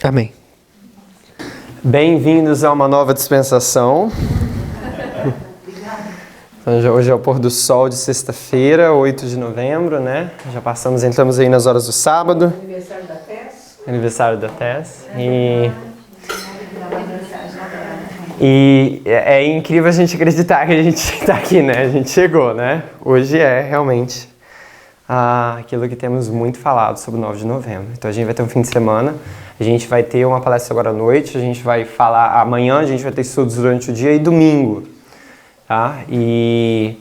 Amém. Bem-vindos a uma nova dispensação. Então, hoje é o pôr do sol de sexta-feira, 8 de novembro, né? Já entramos aí nas horas do sábado. Aniversário da Tess. Aniversário da Tess. E é incrível a gente acreditar que a gente está aqui, né? A gente chegou, né? Hoje é realmente aquilo que temos muito falado sobre o 9 de novembro. Então a gente vai ter um fim de semana, a gente vai ter uma palestra agora à noite, a gente vai falar amanhã, a gente vai ter estudos durante o dia e domingo, tá? E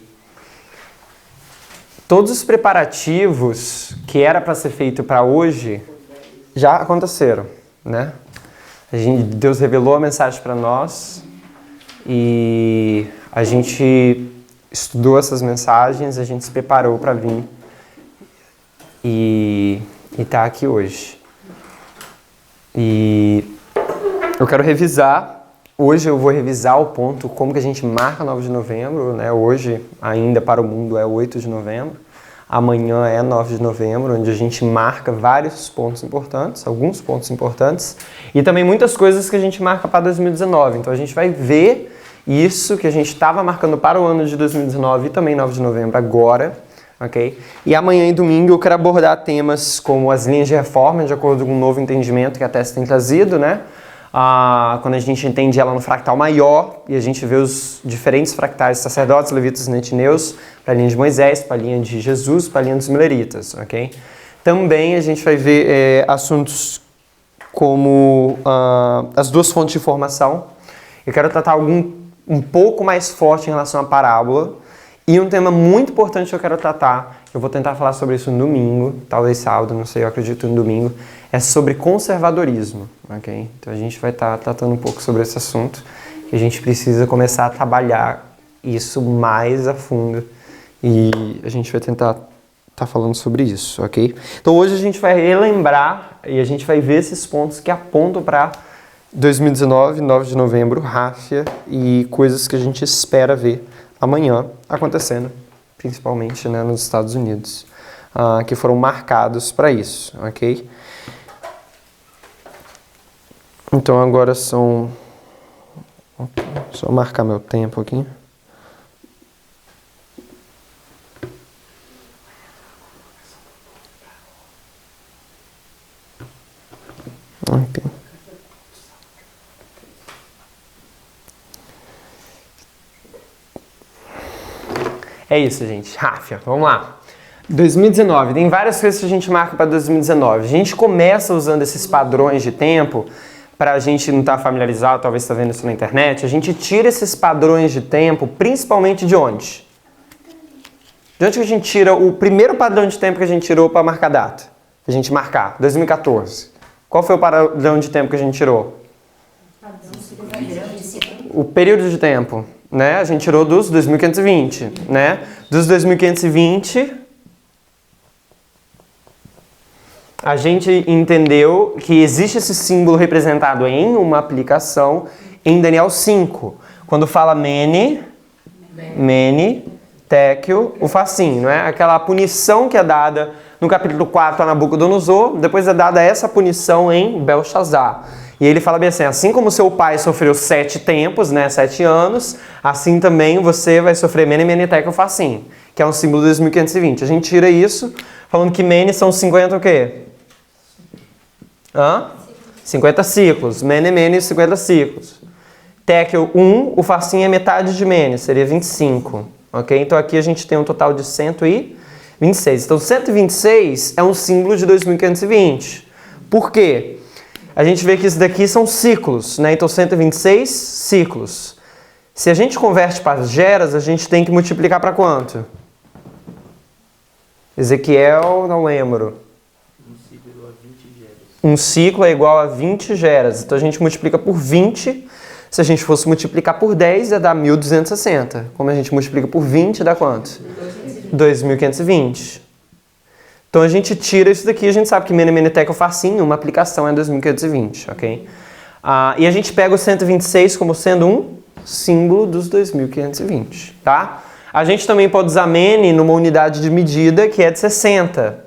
todos os preparativos que era para ser feito para hoje já aconteceram, né? Deus revelou a mensagem para nós e a gente estudou essas mensagens, a gente se preparou para vir e tá aqui hoje. E eu quero revisar, hoje eu vou revisar o ponto como que a gente marca 9 de novembro, né? Hoje ainda para o mundo é 8 de novembro, amanhã é 9 de novembro, onde a gente marca vários pontos importantes, alguns pontos importantes, e também muitas coisas que a gente marca para 2019. Então a gente vai ver isso que a gente estava marcando para o ano de 2019 e também 9 de novembro agora. Okay? E amanhã e domingo eu quero abordar temas como as linhas de reforma, de acordo com um novo entendimento que a Tess tem trazido, né? Quando a gente entende ela no fractal maior e a gente vê os diferentes fractais, sacerdotes, levitas e netineus, para a linha de Moisés, para a linha de Jesus, para a linha dos mileritas. Okay? Também a gente vai ver assuntos como as duas fontes de informação. Eu quero tratar um pouco mais forte em relação à parábola. E um tema muito importante que eu quero tratar, eu vou tentar falar sobre isso no domingo, talvez sábado, não sei, eu acredito no domingo, é sobre conservadorismo, ok? Então a gente vai estar tratando um pouco sobre esse assunto e a gente precisa começar a trabalhar isso mais a fundo e a gente vai tentar estar falando sobre isso, ok? Então hoje a gente vai relembrar e a gente vai ver esses pontos que apontam para 2019, 9 de novembro, Ráfia e coisas que a gente espera ver amanhã acontecendo, principalmente, né, nos Estados Unidos, que foram marcados para isso, ok? Então agora são... Só marcar meu tempo aqui. Ok. É isso, gente. Ráfia, vamos lá. 2019, tem várias coisas que a gente marca para 2019. A gente começa usando esses padrões de tempo, para a gente não estar familiarizado, talvez está vendo isso na internet, a gente tira esses padrões de tempo, principalmente de onde? De onde que a gente tira o primeiro padrão de tempo que a gente tirou para marcar data? A gente marcar, 2014. Qual foi o padrão de tempo que a gente tirou? O período de tempo. Né? A gente tirou dos 2520, né? Dos 2520, a gente entendeu que existe esse símbolo representado em uma aplicação em Daniel 5. Quando fala mene, tekel, o facinho, não é? Aquela punição que é dada no capítulo 4 a Nabucodonosor, depois é dada essa punição em Belshazar. E ele fala bem assim como seu pai sofreu 7 tempos, né, 7 anos, assim também você vai sofrer mene, tekel, facinho, que é um símbolo de 2520. A gente tira isso, falando que mene são 50 o quê? 50 ciclos. Mene, 50 ciclos. Tekel 1, o facinho é metade de mene, seria 25. Ok? Então aqui a gente tem um total de 126. Então 126 é um símbolo de 2520. Por quê? A gente vê que isso daqui são ciclos, né? Então 126 ciclos. Se a gente converte para as geras, a gente tem que multiplicar para quanto? Ezequiel, não lembro. Um ciclo é igual a 20 geras. Então a gente multiplica por 20. Se a gente fosse multiplicar por 10, ia dar 1.260. Como a gente multiplica por 20, dá quanto? 2.520. Então a gente tira isso daqui, a gente sabe que mene, tekel, facinho, uma aplicação é 2520, ok? E a gente pega o 126 como sendo um símbolo dos 2520, tá? A gente também pode usar mene numa unidade de medida que é de 60.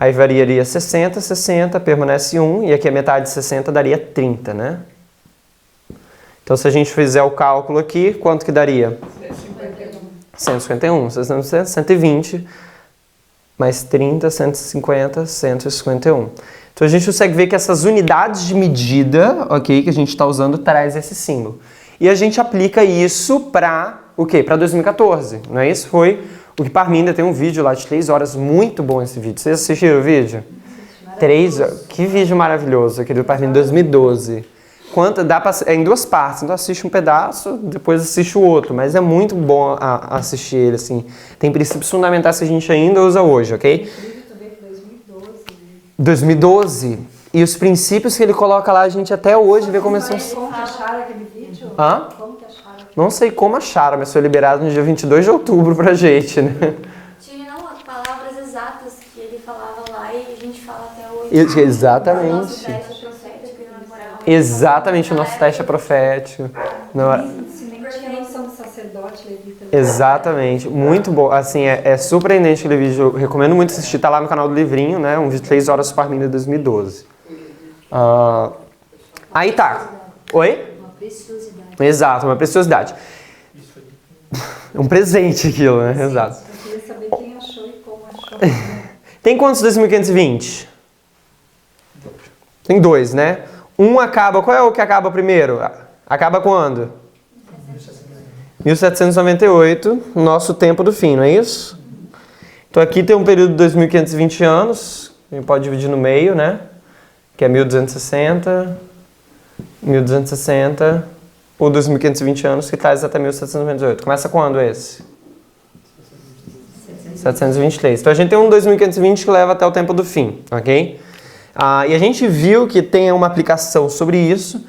Aí variaria 60, 60, permanece 1, e aqui a metade de 60 daria 30, né? Então, se a gente fizer o cálculo aqui, quanto que daria? 151. 120, mais 30, 150, 151. Então, a gente consegue ver que essas unidades de medida, ok, que a gente está usando, traz esse símbolo. E a gente aplica isso para o quê? Para 2014, não é isso? Foi o que Parminder tem um vídeo lá de 3 horas, muito bom esse vídeo. Vocês assistiram o vídeo? 3 horas. Que vídeo maravilhoso, aquele do Parminder 2012. É em 2 partes, então assiste um pedaço, depois assiste o outro, mas é muito bom assistir ele, assim. Tem princípios fundamentais que a gente ainda usa hoje, ok? 2012. E os princípios que ele coloca lá, a gente até hoje vê como são... Como que acharam aquele vídeo? Hã? Como que acharam? Não sei como acharam, mas foi liberado no dia 22 de outubro pra gente, né? Tinha palavras exatas que ele falava lá e a gente fala até hoje. Exatamente. Nosso teste profético e moral. Exatamente, o nosso teste é profético. Se nem tinha noção de sacerdote, levita. Exatamente, muito bom. Assim, é surpreendente aquele vídeo. Eu recomendo muito assistir, tá lá no canal do Livrinho, né? Um vídeo de 3 horas sobre Parminder 2012. Aí tá. Oi? Uma preciosidade. Exato, uma preciosidade. É um presente aquilo, né? Sim, Exato. eu queria saber quem achou e como achou. Tem quantos 2520? Tem 2, né? Um acaba... Qual é o que acaba primeiro? Acaba quando? 1798, nosso tempo do fim, não é isso? Então aqui tem um período de 2520 anos, a gente pode dividir no meio, né? Que é 1260, 1260, ou 2520 anos, que traz até 1798. Começa quando esse? 723. Então a gente tem um 2520 que leva até o tempo do fim, ok? E a gente viu que tem uma aplicação sobre isso,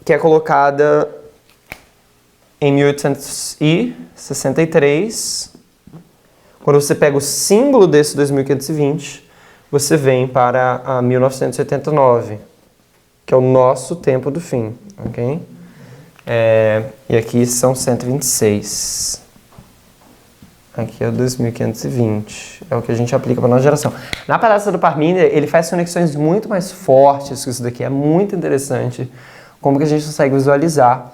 que é colocada em 1863. Quando você pega o símbolo desse 2520, você vem para 1989, que é o nosso tempo do fim, ok? E aqui são 126. Aqui é o 2520, é o que a gente aplica para a nossa geração. Na palestra do Parminder, ele faz conexões muito mais fortes que isso daqui, é muito interessante como que a gente consegue visualizar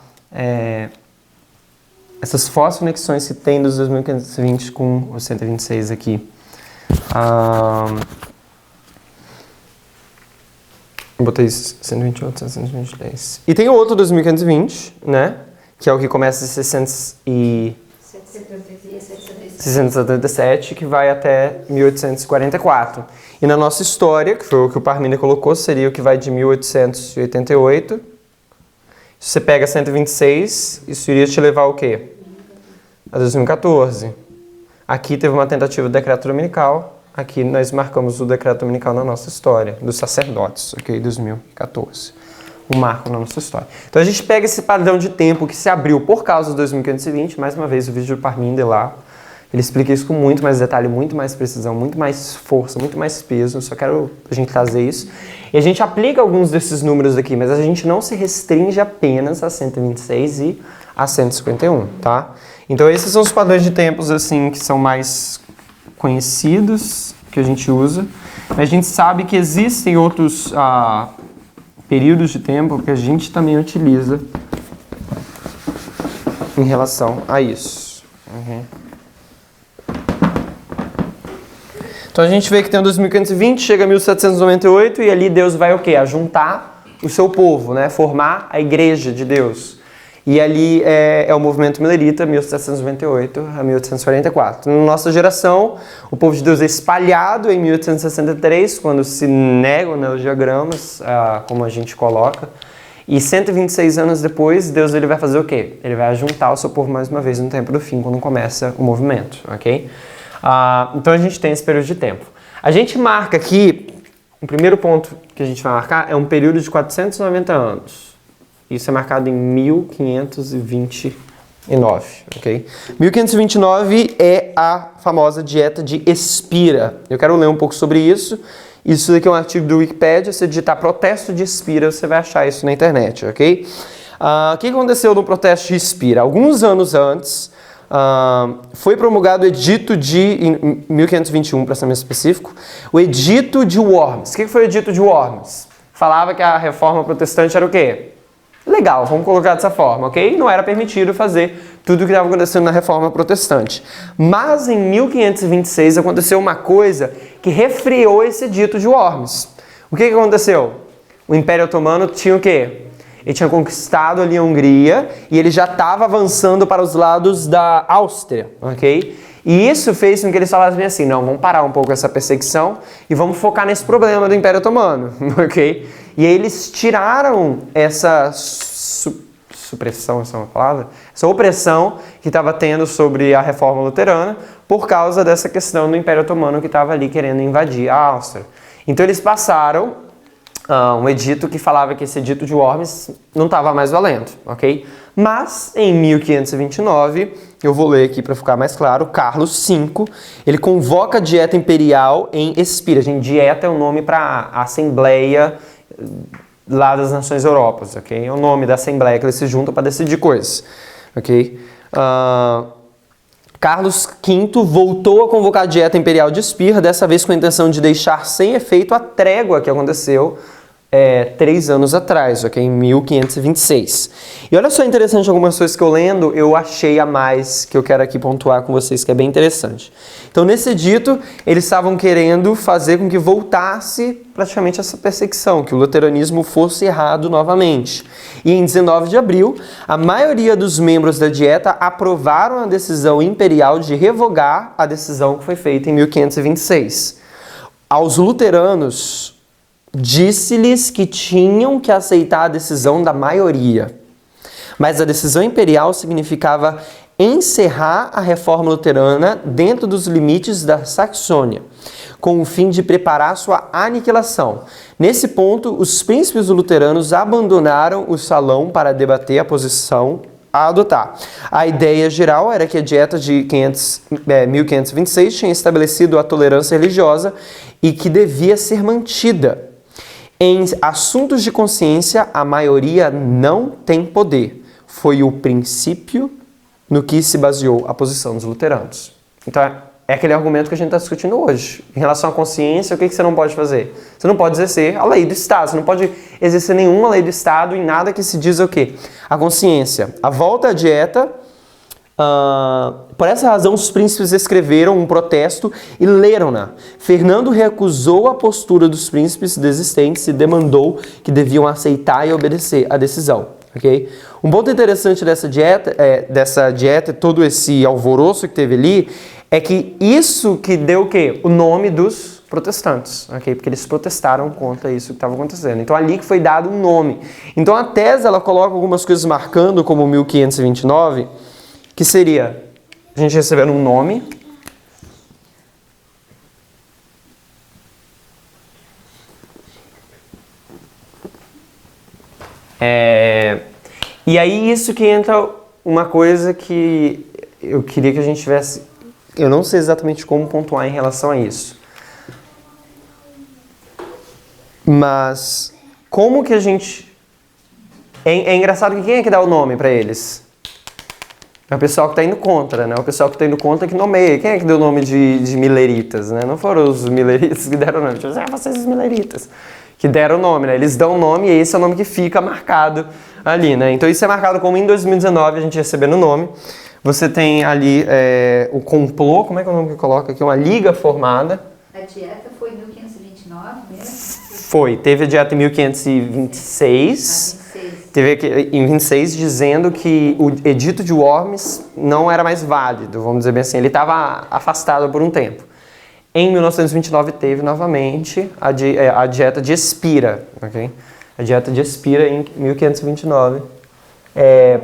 essas fortes conexões que tem dos 2520 com o 126 aqui. Eu botei 128, 123. E tem outro 2520, né? Que é o que começa em 677, que vai até 1844. E na nossa história, que foi o que o Parminder colocou, seria o que vai de 1888. Se você pega 126, isso iria te levar ao quê? A 2014. Aqui teve uma tentativa do decreto dominical. Aqui nós marcamos o decreto dominical na nossa história, dos sacerdotes, ok? 2014. Um marco na nossa história. Então a gente pega esse padrão de tempo que se abriu por causa do 2520, mais uma vez o vídeo do Parminder lá, ele explica isso com muito mais detalhe, muito mais precisão, muito mais força, muito mais peso. Eu só quero a gente trazer isso. E a gente aplica alguns desses números aqui, mas a gente não se restringe apenas a 126 e a 151, tá? Então esses são os padrões de tempos assim que são mais conhecidos, que a gente usa. Mas a gente sabe que existem outros períodos de tempo que a gente também utiliza em relação a isso. Então a gente vê que tem o 2520, chega a 1798 e ali Deus vai o quê? Ajuntar o seu povo, né? Formar a igreja de Deus. E ali é o movimento milerita, 1798 a 1844. Na nossa geração, o povo de Deus é espalhado em 1863, quando se negam, né, os diagramas, como a gente coloca. E 126 anos depois, Deus ele vai fazer o quê? Ele vai ajuntar o seu povo mais uma vez no tempo do fim, quando começa o movimento, ok? Então a gente tem esse período de tempo. A gente marca aqui, o primeiro ponto que a gente vai marcar é um período de 490 anos. Isso é marcado em 1529, ok? 1529 é a famosa dieta de Espira. Eu quero ler um pouco sobre isso. Isso daqui é um artigo do Wikipedia. Se digitar protesto de Espira, você vai achar isso na internet, ok? O que aconteceu no protesto de Espira? Alguns anos antes, Foi promulgado o Edito em 1521, para ser mais específico, o Edito de Worms. O que foi o Edito de Worms? Falava que a reforma protestante era o quê? Legal, vamos colocar dessa forma, ok? Não era permitido fazer tudo o que estava acontecendo na reforma protestante. Mas em 1526 aconteceu uma coisa que refreou esse Edito de Worms. O que aconteceu? O Império Otomano tinha o quê? Ele tinha conquistado ali a Hungria e ele já estava avançando para os lados da Áustria, ok? E isso fez com que eles falassem assim, não, vamos parar um pouco essa perseguição e vamos focar nesse problema do Império Otomano, ok? E aí eles tiraram essa supressão, essa é uma palavra? Essa opressão que estava tendo sobre a reforma luterana por causa dessa questão do Império Otomano que estava ali querendo invadir a Áustria. Então eles passaram um edito que falava que esse edito de Worms não estava mais valendo, ok? Mas, em 1529, eu vou ler aqui para ficar mais claro, Carlos V, ele convoca a Dieta Imperial em Espira. Gente, Dieta é o nome para a Assembleia lá das Nações Europas, ok? É o nome da Assembleia que eles se juntam para decidir coisas, ok? Carlos V voltou a convocar a Dieta Imperial de Espira, dessa vez com a intenção de deixar sem efeito a trégua que aconteceu 3 anos atrás, ok? Em 1526. E olha só interessante algumas coisas que eu lendo, eu achei a mais que eu quero aqui pontuar com vocês, que é bem interessante. Então, nesse edito, eles estavam querendo fazer com que voltasse praticamente essa perseguição, que o luteranismo fosse errado novamente. E em 19 de abril, a maioria dos membros da Dieta aprovaram a decisão imperial de revogar a decisão que foi feita em 1526. Aos luteranos, disse-lhes que tinham que aceitar a decisão da maioria. Mas a decisão imperial significava encerrar a reforma luterana dentro dos limites da Saxônia, com o fim de preparar sua aniquilação. Nesse ponto, os príncipes luteranos abandonaram o salão para debater a posição a adotar. A ideia geral era que a Dieta de 1526 tinha estabelecido a tolerância religiosa e que devia ser mantida. Em assuntos de consciência, a maioria não tem poder. Foi o princípio no que se baseou a posição dos luteranos. Então, é aquele argumento que a gente está discutindo hoje. Em relação à consciência, o que você não pode fazer? Você não pode exercer a lei do Estado. Você não pode exercer nenhuma lei do Estado em nada que se diz o quê? A consciência. A volta à Dieta... por essa razão, os príncipes escreveram um protesto e leram-na. Fernando recusou a postura dos príncipes desistentes e demandou que deviam aceitar e obedecer a decisão. Okay? Um ponto interessante dessa dieta, todo esse alvoroço que teve ali, é que isso que deu o quê? O nome dos protestantes, okay? Porque eles protestaram contra isso que estava acontecendo. Então, ali que foi dado um nome. Então, a tese, ela coloca algumas coisas marcando, como 1529, que seria a gente recebendo um nome, e aí isso que entra uma coisa que eu queria que a gente tivesse, eu não sei exatamente como pontuar em relação a isso, mas como que a gente, é engraçado que quem é que dá o nome para eles? É o pessoal que está indo contra, né? O pessoal que está indo contra que nomeia. Quem é que deu o nome de mileritas, né? Não foram os mileritas que deram o nome. Tipo, vocês os mileritas. Que deram o nome, né? Eles dão o nome e esse é o nome que fica marcado ali, né? Então isso é marcado como em 2019 a gente recebendo o nome. Você tem ali o complô, como é que é o nome que coloca aqui? Uma liga formada. A dieta foi em 1529 mesmo? Foi. Teve a dieta em 1526. Teve aqui, em 26 dizendo que o edito de Worms não era mais válido, vamos dizer bem assim, ele estava afastado por um tempo. Em 1929 teve novamente a dieta de Espira, ok? A dieta de Espira em 1529,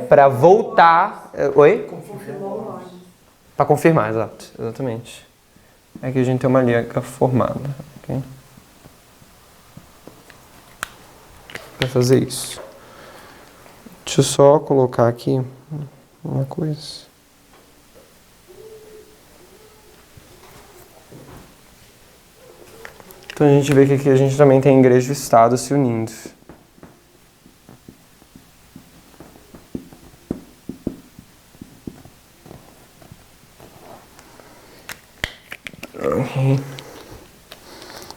para voltar... Oi? Para confirmar, exatamente. Aqui a gente tem uma liga formada, ok? Para fazer isso. Deixa eu só colocar aqui uma coisa. Então a gente vê que aqui a gente também tem igreja e Estado se unindo.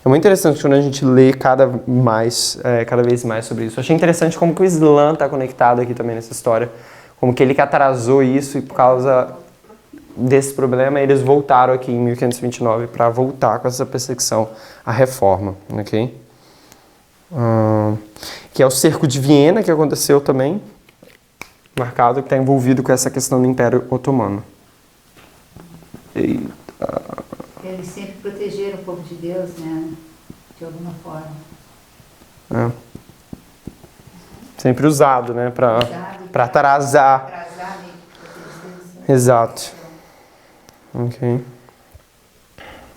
É muito interessante quando a gente lê cada vez mais sobre isso. Eu achei interessante como que o Islã está conectado aqui também nessa história. Como que ele que atrasou isso e por causa desse problema eles voltaram aqui em 1529 para voltar com essa perseguição à reforma, ok? Que é o cerco de Viena que aconteceu também, marcado, que está envolvido com essa questão do Império Otomano. Eles sempre protegeram o povo de Deus, né? De alguma forma. É. Sempre usado, né? Para atrasar. Atrasar, né? Exato. Ok.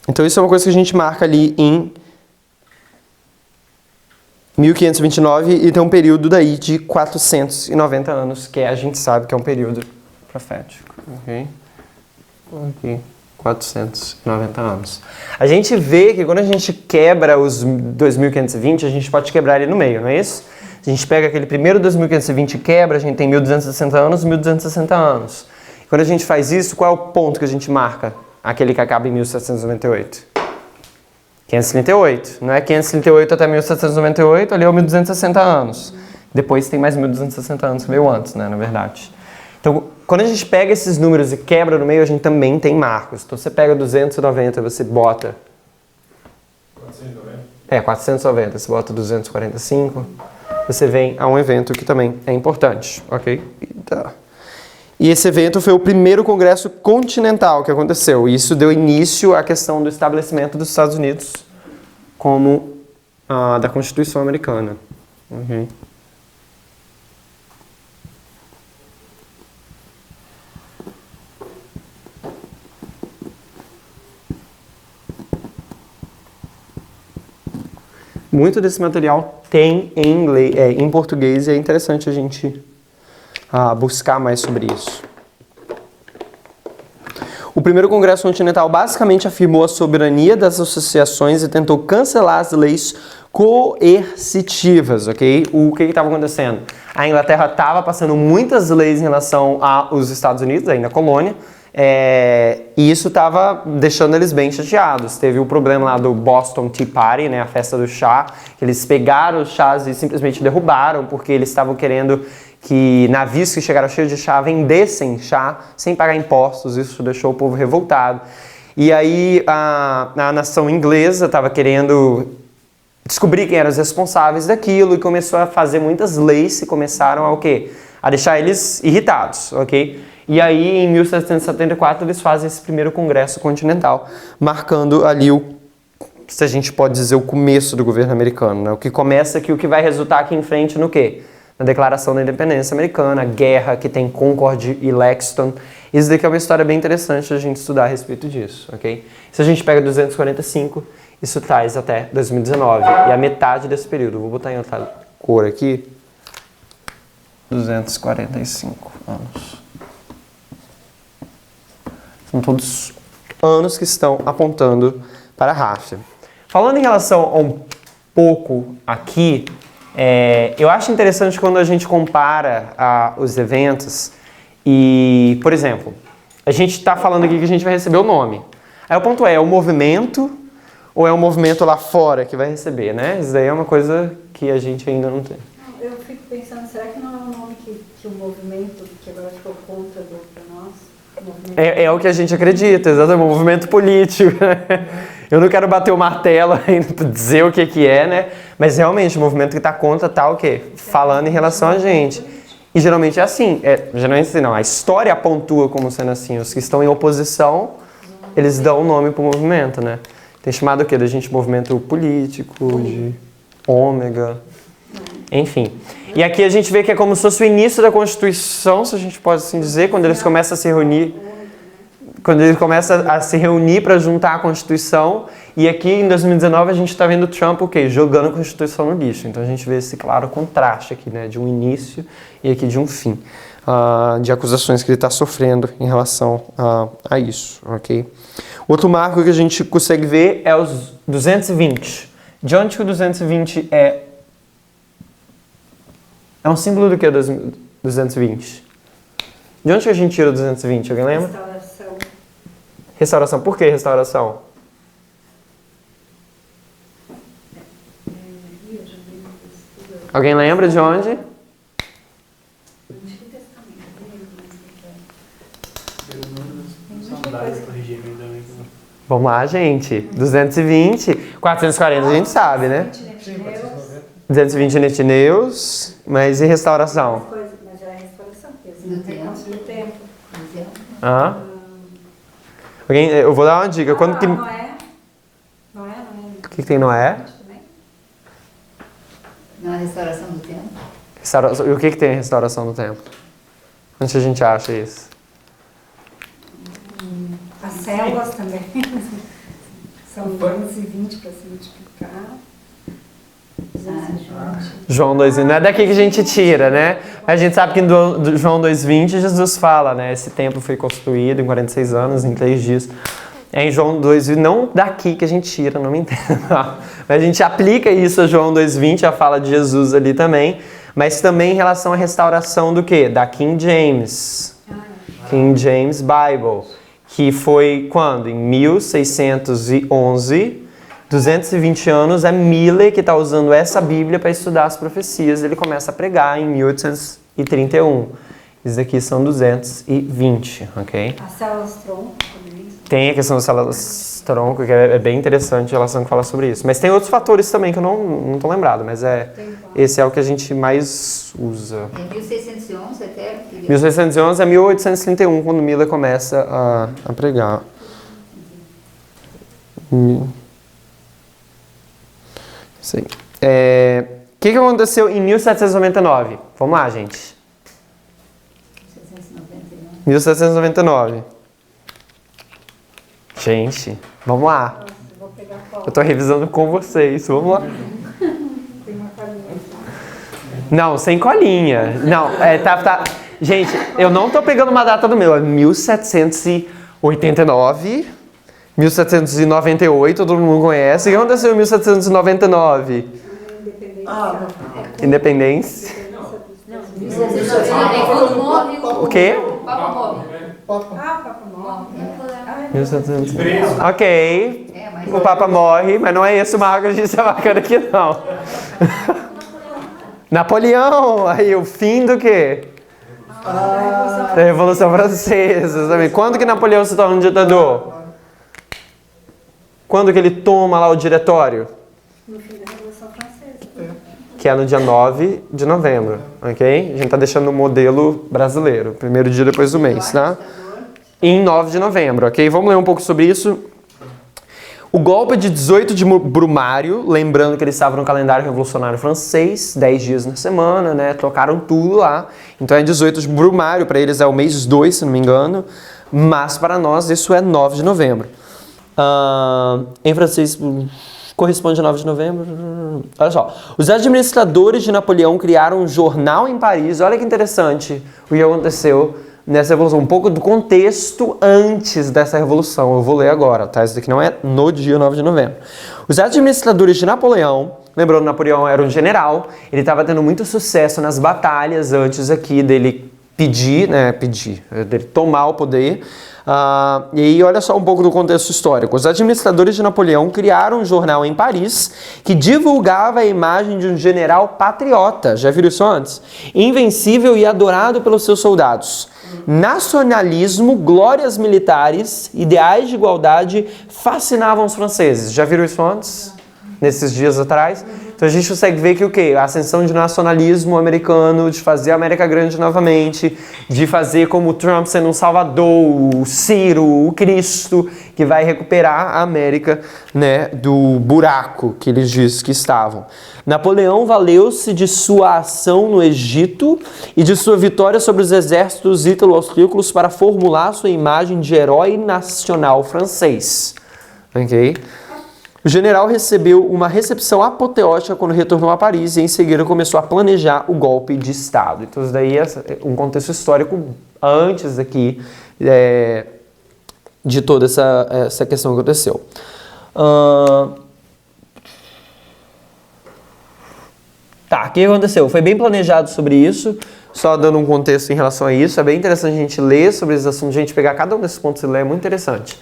Então isso é uma coisa que a gente marca ali em 1529 e tem um período daí de 490 anos, que a gente sabe que é um período profético. Ok? Ok. 490 anos. A gente vê que quando a gente quebra os 2520, a gente pode quebrar ele no meio, não é isso? A gente pega aquele primeiro 2520 e quebra, a gente tem 1260 anos, 1260 anos. Quando a gente faz isso, qual é o ponto que a gente marca? Aquele que acaba em 1798. 538. Não é 538 até 1798, ali é o 1260 anos. Depois tem mais 1260 anos que veio antes, né, na verdade. Então, quando a gente pega esses números e quebra no meio, a gente também tem marcos. Então, você pega 290, você bota... 490? 490, você bota 245, você vem a um evento que também é importante, ok? E esse evento foi o primeiro congresso continental que aconteceu. E isso deu início à questão do estabelecimento dos Estados Unidos como da Constituição Americana. Ok? Muito desse material tem em inglês, em português, e é interessante a gente buscar mais sobre isso. O primeiro Congresso Continental basicamente afirmou a soberania das associações e tentou cancelar as leis coercitivas, ok? O que estava acontecendo? A Inglaterra estava passando muitas leis em relação aos Estados Unidos, ainda colônia, e isso estava deixando eles bem chateados. Teve o problema lá do Boston Tea Party, né, a festa do chá, que eles pegaram os chás e simplesmente derrubaram, porque eles estavam querendo que navios que chegaram cheios de chá vendessem chá sem pagar impostos. Isso deixou o povo revoltado. E aí a nação inglesa estava querendo descobrir quem eram os responsáveis daquilo e começou a fazer muitas leis que começaram a o quê? A deixar eles irritados, ok? E aí, em 1774, eles fazem esse primeiro congresso continental, marcando ali se a gente pode dizer, o começo do governo americano, né? O que começa aqui, o que vai resultar aqui em frente no quê? Na Declaração da Independência Americana, a guerra que tem Concord e Lexington. Isso daqui é uma história bem interessante a gente estudar a respeito disso, ok? Se a gente pega 245, isso traz até 2019, e a metade desse período. Vou botar em outra cor aqui. 245 anos. São todos anos que estão apontando para a Ráfia. Falando em relação a um pouco aqui, eu acho interessante quando a gente compara os eventos e, por exemplo, a gente está falando aqui que a gente vai receber o nome. Aí o ponto é o movimento ou é o movimento lá fora que vai receber, né? Isso daí é uma coisa que a gente ainda não tem. Eu fico pensando, será que não é um nome que o movimento, que agora ficou contra para nós? É o que a gente acredita, exatamente, o movimento político. Eu não quero bater o martelo ainda dizer o que é, né? Mas realmente o movimento que está contra está o quê? Falando em relação a gente. E geralmente é assim, geralmente assim, não, a história pontua como sendo assim, os que estão em oposição, eles dão o nome para o movimento, né? Tem chamado o quê? Da gente movimento político, de ômega, enfim. E aqui a gente vê que é como se fosse o início da Constituição, se a gente pode assim dizer, quando eles começam a se reunir. Quando eles começam a se reunir para juntar a Constituição. E aqui em 2019 a gente está vendo Trump o quê? Jogando a Constituição no lixo. Então a gente vê esse claro contraste aqui, né? De um início e aqui de um fim. De acusações que ele está sofrendo em relação a isso, ok? Outro marco que a gente consegue ver é os 220. De onde que o 220 é um símbolo do que, 220? De onde que a gente tira o 220? Alguém lembra? Restauração. Restauração. Por que restauração? Alguém lembra de onde? Antigo Testamento. Vamos lá, gente. 220. 440 a gente sabe, né? 220 netineus. Mas e restauração? Mas já é restauração, porque Do assim, tempo. do tempo. Hã? Eu vou dar uma dica. Quando que... O Noé. que tem Noé? Não é restauração do tempo? E o que tem a restauração do templo? Onde a gente acha isso? As células também. São 220 para se multiplicar. 220. João 2,20. Não é daqui que a gente tira, né? A gente sabe que do João 2,20 Jesus fala, né? Esse templo foi construído em 46 anos, em 3 dias. É em João 2,20, não daqui que a gente tira, não me entenda. Mas a gente aplica isso a João 2,20, a fala de Jesus ali também. Mas também em relação à restauração do quê? Da King James. King James Bible. Que foi quando? Em 1611, 220 anos, é Miller que está usando essa Bíblia para estudar as profecias. Ele começa a pregar em 1831. Isso aqui são 220, ok? As células tronco também. Tem a questão das células tronco, que é bem interessante a relação que fala sobre isso. Mas tem outros fatores também que eu não estou lembrado, mas esse é o que a gente mais usa. Em 1611 até... 1611 a 1831, quando Miller começa a pregar. Isso aí. O que aconteceu em 1799? Vamos lá, gente. 1799. Gente, vamos lá. Nossa, eu vou pegar qual? Eu tô revisando com vocês. Vamos lá. Tem uma farinha aqui. Não, sem colinha. Não, tá. Gente, eu não tô pegando uma data do meu. É 1789, 1798, todo mundo conhece. O que aconteceu em 1799? Independência. O quê? Papa morre. Papa morre. 1700. Ok. O Papa morre, mas não é esse o marco que a gente está marcando aqui, não. Napoleão! Aí, o fim do quê? Da Revolução Francesa. Sabe? Quando que Napoleão se torna um ditador? Quando que ele toma lá o diretório? No fim da Revolução Francesa. Que é no dia 9 de novembro, ok? A gente tá deixando o modelo brasileiro, primeiro dia depois do mês, tá? Em 9 de novembro, ok? Vamos ler um pouco sobre isso. O golpe de 18 de Brumário, lembrando que eles estavam no calendário revolucionário francês, 10 dias na semana, né? Trocaram tudo lá. Então é 18 de Brumário, para eles é o mês 2, se não me engano. Mas para nós isso é 9 de novembro. Em francês corresponde a 9 de novembro. Olha só. Os administradores de Napoleão criaram um jornal em Paris. Olha que interessante o que aconteceu nessa revolução. Um pouco do contexto antes dessa revolução. Eu vou ler agora, tá? Isso daqui não é no dia 9 de novembro. Os administradores de Napoleão, lembrando, Napoleão era um general, ele estava tendo muito sucesso nas batalhas antes aqui dele dele tomar o poder. E aí, olha só um pouco do contexto histórico. Os administradores de Napoleão criaram um jornal em Paris que divulgava a imagem de um general patriota. Já viram isso antes? Invencível e adorado pelos seus soldados. Nacionalismo, glórias militares, ideais de igualdade fascinavam os franceses. Já viram isso antes? Nesses dias atrás? Então a gente consegue ver que o quê? A ascensão de nacionalismo americano, de fazer a América grande novamente, de fazer como o Trump sendo um salvador, o Ciro, o Cristo, que vai recuperar a América, né, do buraco que eles dizem que estavam. Napoleão valeu-se de sua ação no Egito e de sua vitória sobre os exércitos ítalo-austríacos para formular sua imagem de herói nacional francês. Ok? O general recebeu uma recepção apoteótica quando retornou a Paris e em seguida começou a planejar o golpe de Estado. Então isso daí é um contexto histórico antes aqui de toda essa questão que aconteceu. O que aconteceu? Foi bem planejado sobre isso, só dando um contexto em relação a isso. É bem interessante a gente ler sobre esses assuntos, a gente pegar cada um desses pontos e ler, é muito interessante.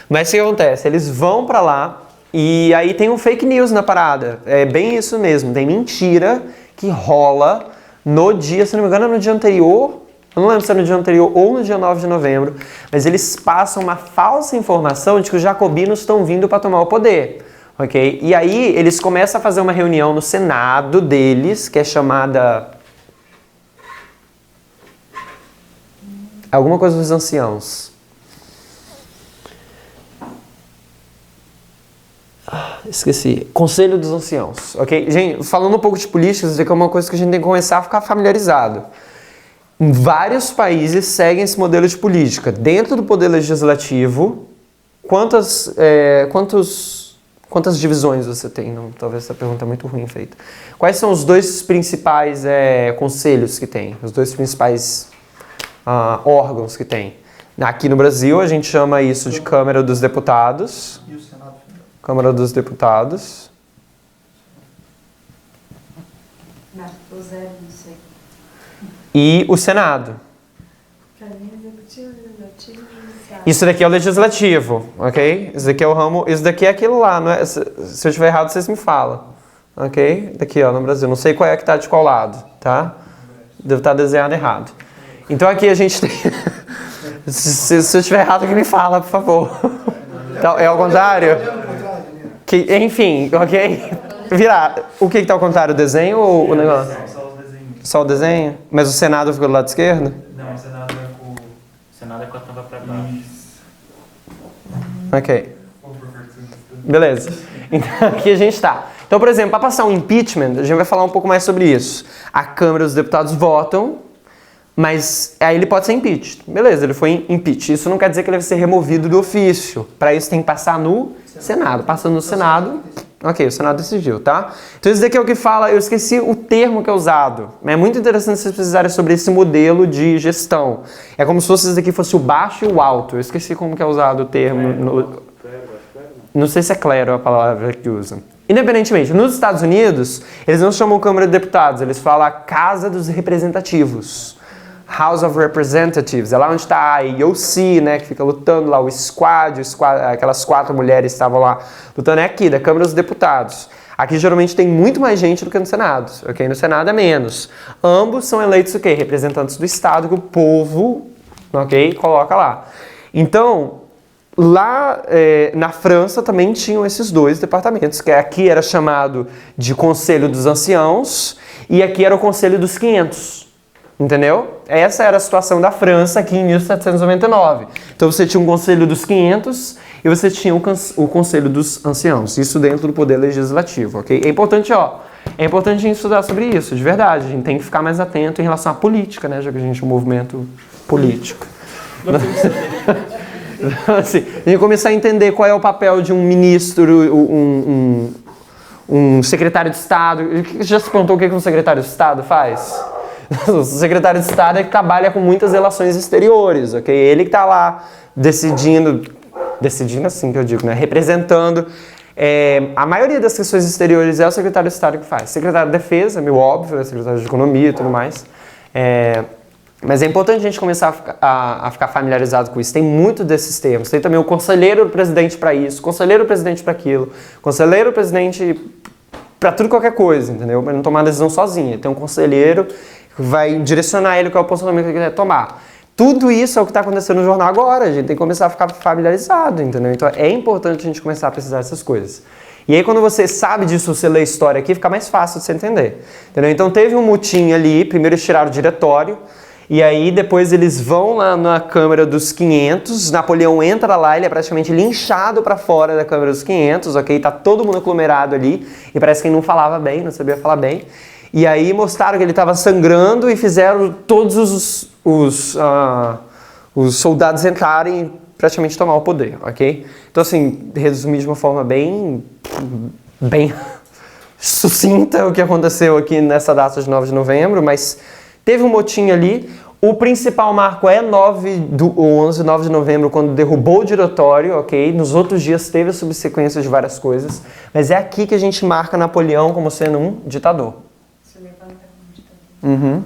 Mas o que acontece? Eles vão para lá. E aí tem um fake news na parada. É bem isso mesmo. Tem mentira que rola no dia, se não me engano, é no dia anterior. Eu não lembro se é no dia anterior ou no dia 9 de novembro, mas eles passam uma falsa informação de que os jacobinos estão vindo para tomar o poder, ok? E aí eles começam a fazer uma reunião no Senado deles, que é chamada... alguma coisa dos anciãos. Esqueci. Conselho dos Anciãos, ok? Gente, falando um pouco de política, isso aqui é uma coisa que a gente tem que começar a ficar familiarizado. Vários países seguem esse modelo de política. Dentro do poder legislativo, quantas divisões você tem? Não, talvez essa pergunta é muito ruim feita. Quais são os dois principais conselhos que tem? Os dois principais órgãos que tem? Aqui no Brasil, a gente chama isso de Câmara dos Deputados. E o Senado Federal? Câmara dos Deputados. Não, o zero, não sei. E o Senado. Executivo, legislativo e judiciário. Isso daqui é o legislativo, ok? Isso daqui é o ramo, isso daqui é aquilo lá, não é? Se eu estiver errado, vocês me falam, ok? Daqui, ó, no Brasil. Não sei qual é que tá de qual lado, tá? Devo estar desenhado errado. Então aqui a gente tem... se eu estiver errado, que me fala, por favor. Então, é ao contrário? Enfim, ok? Virar. O que está ao contrário? O desenho ou o negócio? Só os desenhos. Só o desenho? Mas o Senado ficou do lado esquerdo? Não, o Senado é com a tampa pra baixo. Ok. Beleza. Então aqui a gente está. Então, por exemplo, para passar um impeachment, a gente vai falar um pouco mais sobre isso. A Câmara dos Deputados votam, mas aí ele pode ser impeached. Beleza, ele foi impeached. Isso não quer dizer que ele vai ser removido do ofício. Para isso tem que passar no Senado. Passando no Senado, ok, o Senado decidiu, tá? Então isso daqui é o que fala, eu esqueci o termo que é usado. É muito interessante vocês pesquisarem sobre esse modelo de gestão. É como se fosse isso daqui fosse o baixo e o alto. Eu esqueci como que é usado o termo. Não sei se é clero a palavra que usam. Independentemente, nos Estados Unidos, eles não chamam Câmara de Deputados, eles falam a Casa dos Representativos. House of Representatives, é lá onde está a AOC, né, que fica lutando lá, o squad, aquelas 4 mulheres que estavam lá lutando, é aqui, da Câmara dos Deputados. Aqui geralmente tem muito mais gente do que no Senado, ok? No Senado é menos. Ambos são eleitos o quê? Representantes do Estado que o povo, ok, coloca lá. Então, lá na França também tinham esses dois departamentos, que aqui era chamado de Conselho dos Anciãos e aqui era o Conselho dos 500. Entendeu? Essa era a situação da França aqui em 1799. Então você tinha um Conselho dos 500 e você tinha o Conselho dos Anciãos. Isso dentro do Poder Legislativo, ok? É importante, é importante a gente estudar sobre isso, de verdade. A gente tem que ficar mais atento em relação à política, né? Já que a gente é um movimento político. Assim, a gente começar a entender qual é o papel de um ministro, um secretário de Estado. Já se perguntou o que um secretário de Estado faz? O secretário de Estado é que trabalha com muitas relações exteriores, ok? Ele que está lá decidindo assim que eu digo, né? Representando. A maioria das questões exteriores é o secretário de Estado que faz. Secretário de Defesa, meio óbvio, né? Secretário de Economia e tudo mais. Mas é importante a gente começar a ficar familiarizado com isso. Tem muito desses termos. Tem também o conselheiro do presidente para isso, conselheiro do presidente para aquilo, conselheiro do presidente para tudo e qualquer coisa, entendeu? Para não tomar decisão sozinho. Tem um conselheiro que vai direcionar ele qual é o posicionamento que ele quer tomar. Tudo isso é o que está acontecendo no jornal agora. A gente tem que começar a ficar familiarizado, entendeu? Então é importante a gente começar a precisar dessas coisas. E aí quando você sabe disso, você lê a história aqui, fica mais fácil de você entender. Entendeu? Então teve um mutim ali, primeiro eles tiraram o diretório, e aí depois eles vão lá na Câmara dos 500, Napoleão entra lá, ele é praticamente linchado para fora da Câmara dos 500, ok? Tá todo mundo aglomerado ali, e parece que ele não falava bem, não sabia falar bem. E aí mostraram que ele estava sangrando e fizeram todos os soldados entrarem e praticamente tomar o poder, ok? Então assim, resumir de uma forma bem sucinta o que aconteceu aqui nessa data de 9 de novembro, mas teve um motim ali. O principal marco é 9 de novembro, quando derrubou o diretório, ok? Nos outros dias teve a subsequência de várias coisas, mas é aqui que a gente marca Napoleão como sendo um ditador. Uhum.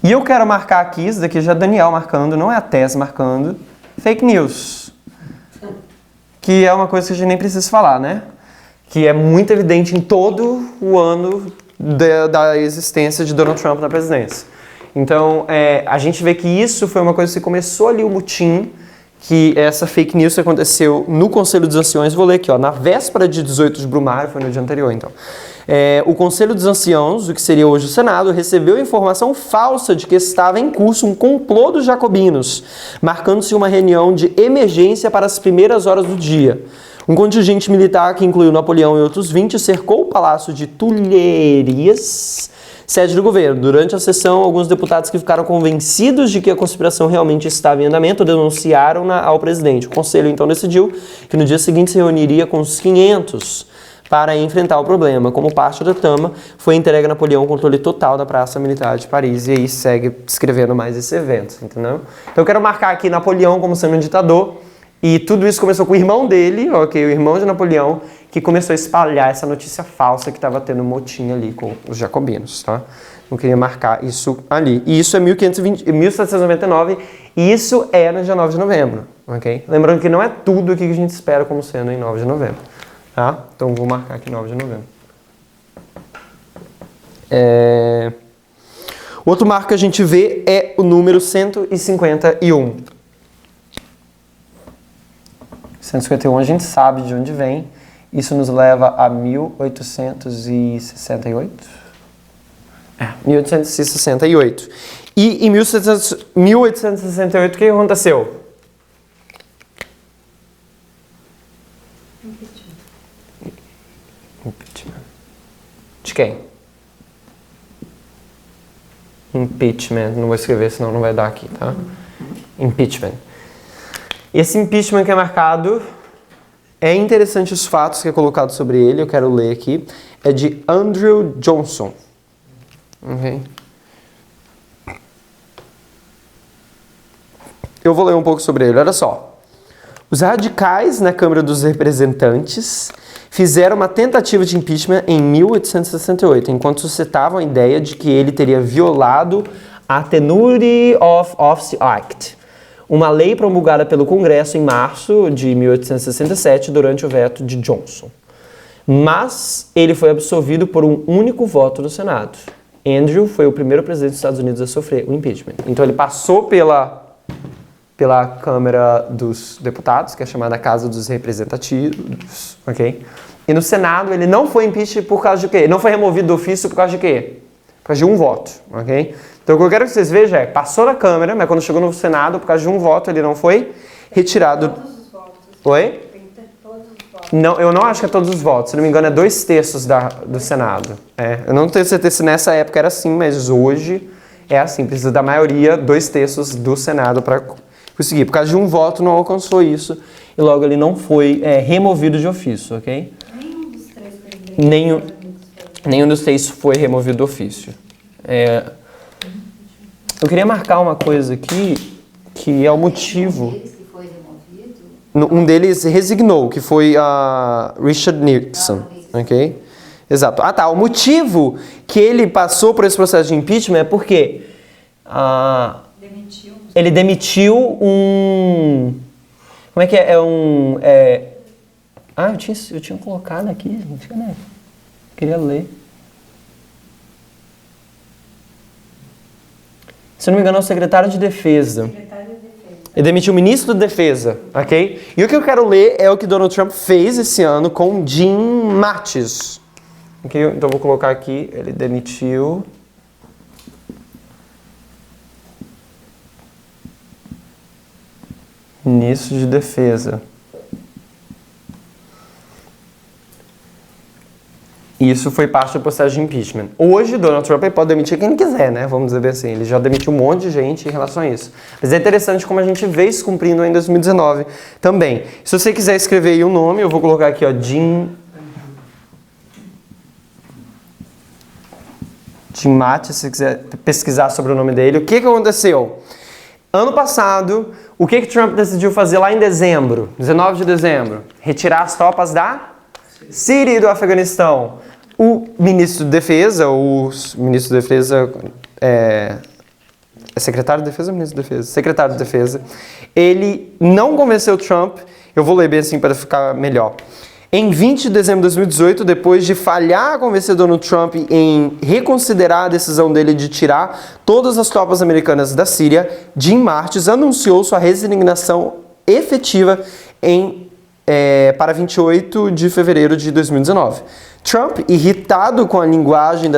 E eu quero marcar aqui, isso daqui já é Daniel marcando, não é a Tess marcando, fake news. Que é uma coisa que a gente nem precisa falar, né? que é muito evidente em todo o ano da existência de Donald Trump na presidência. Então, a gente vê que isso foi uma coisa que começou ali o motim, que essa fake news que aconteceu no Conselho dos Anciões, vou ler aqui, ó, na véspera de 18 de Brumário, foi no dia anterior, então. O Conselho dos Anciãos, o que seria hoje o Senado, recebeu informação falsa de que estava em curso um complô dos jacobinos, marcando-se uma reunião de emergência para as primeiras horas do dia. Um contingente militar que incluiu Napoleão e outros 20 cercou o Palácio de Tulherias, sede do governo. Durante a sessão, alguns deputados que ficaram convencidos de que a conspiração realmente estava em andamento denunciaram-na ao presidente. O conselho então decidiu que no dia seguinte se reuniria com os 500 para enfrentar o problema. Como parte da trama, foi entregue a Napoleão o controle total da Praça Militar de Paris, e aí segue descrevendo mais esse evento, entendeu? Então eu quero marcar aqui Napoleão como sendo um ditador, e tudo isso começou com o irmão dele, ok, o irmão de Napoleão, que começou a espalhar essa notícia falsa que estava tendo motim ali com os jacobinos, tá? Eu queria marcar isso ali. E isso é 1799, e isso é no dia 9 de novembro, ok? Lembrando que não é tudo o que a gente espera como sendo em 9 de novembro, tá? Então vou marcar aqui 9 de novembro. Outro marco que a gente vê é o número 151. 151 a gente sabe de onde vem. Isso nos leva a 1868? 1868. E em 1868, o que aconteceu? Impeachment. De quem? Impeachment. Não vou escrever, senão não vai dar aqui, tá? Impeachment. Esse impeachment que é marcado, é interessante os fatos que é colocado sobre ele, eu quero ler aqui, é de Andrew Johnson. Okay. Eu vou ler um pouco sobre ele, olha só. Os radicais na Câmara dos Representantes fizeram uma tentativa de impeachment em 1868, enquanto suscitavam a ideia de que ele teria violado a Tenuity of Office Act, uma lei promulgada pelo Congresso em março de 1867 durante o veto de Johnson. Mas ele foi absolvido por um único voto no Senado. Andrew foi o primeiro presidente dos Estados Unidos a sofrer o impeachment. Então ele passou pela Câmara dos Deputados, que é chamada Casa dos Representativos, ok? E no Senado ele não foi impeachment por causa de quê? Ele não foi removido do ofício por causa de quê? Por causa de um voto, ok? Então o que eu quero que vocês vejam é, passou na Câmara, mas quando chegou no Senado, por causa de um voto, ele não foi retirado. Todos os votos. Oi? Tem que ter todos os votos. Não, eu não acho que é todos os votos, se não me engano é 2/3 do Senado. Eu não tenho certeza se nessa época era assim, mas hoje é assim, precisa da maioria, 2/3 do Senado para conseguir. Por causa de um voto não alcançou isso, e logo ele não foi removido de ofício, ok? Nenhum dos três presidentes. Nenhum dos três foi removido do ofício. Eu queria marcar uma coisa aqui, que é o motivo. Um deles que foi removido. Um deles resignou, que foi Richard Nixon, ok? Exato. Ah tá, o motivo que ele passou por esse processo de impeachment é porque Demitiu. ele demitiu um... Como é que é? Eu tinha colocado aqui, gente, né? Queria ler. Se não me engano, é o secretário de Defesa. Secretário de Defesa. Ele demitiu o ministro da Defesa, ok? E o que eu quero ler é o que Donald Trump fez esse ano com Jim Mattis. Okay? Então eu vou colocar aqui, ele demitiu... Ministro de Defesa. Isso foi parte do processo de impeachment. Hoje, Donald Trump pode demitir quem ele quiser, né? Vamos dizer assim. Ele já demitiu um monte de gente em relação a isso. Mas é interessante como a gente vê isso cumprindo em 2019 também. Se você quiser escrever aí o nome, eu vou colocar aqui, ó, Jim Mattis, se você quiser pesquisar sobre o nome dele. O que aconteceu? Ano passado, o que Trump decidiu fazer lá em dezembro, 19 de dezembro? Retirar as tropas da Síria e do Afeganistão. O ministro de Defesa, é secretário de Defesa ou ministro de Defesa? Secretário de Defesa. Ele não convenceu o Trump, eu vou ler bem assim para ficar melhor. Em 20 de dezembro de 2018, depois de falhar a convencer Donald Trump em reconsiderar a decisão dele de tirar todas as tropas americanas da Síria, Jim Mattis anunciou sua resignação efetiva para 28 de fevereiro de 2019. Trump, irritado com a linguagem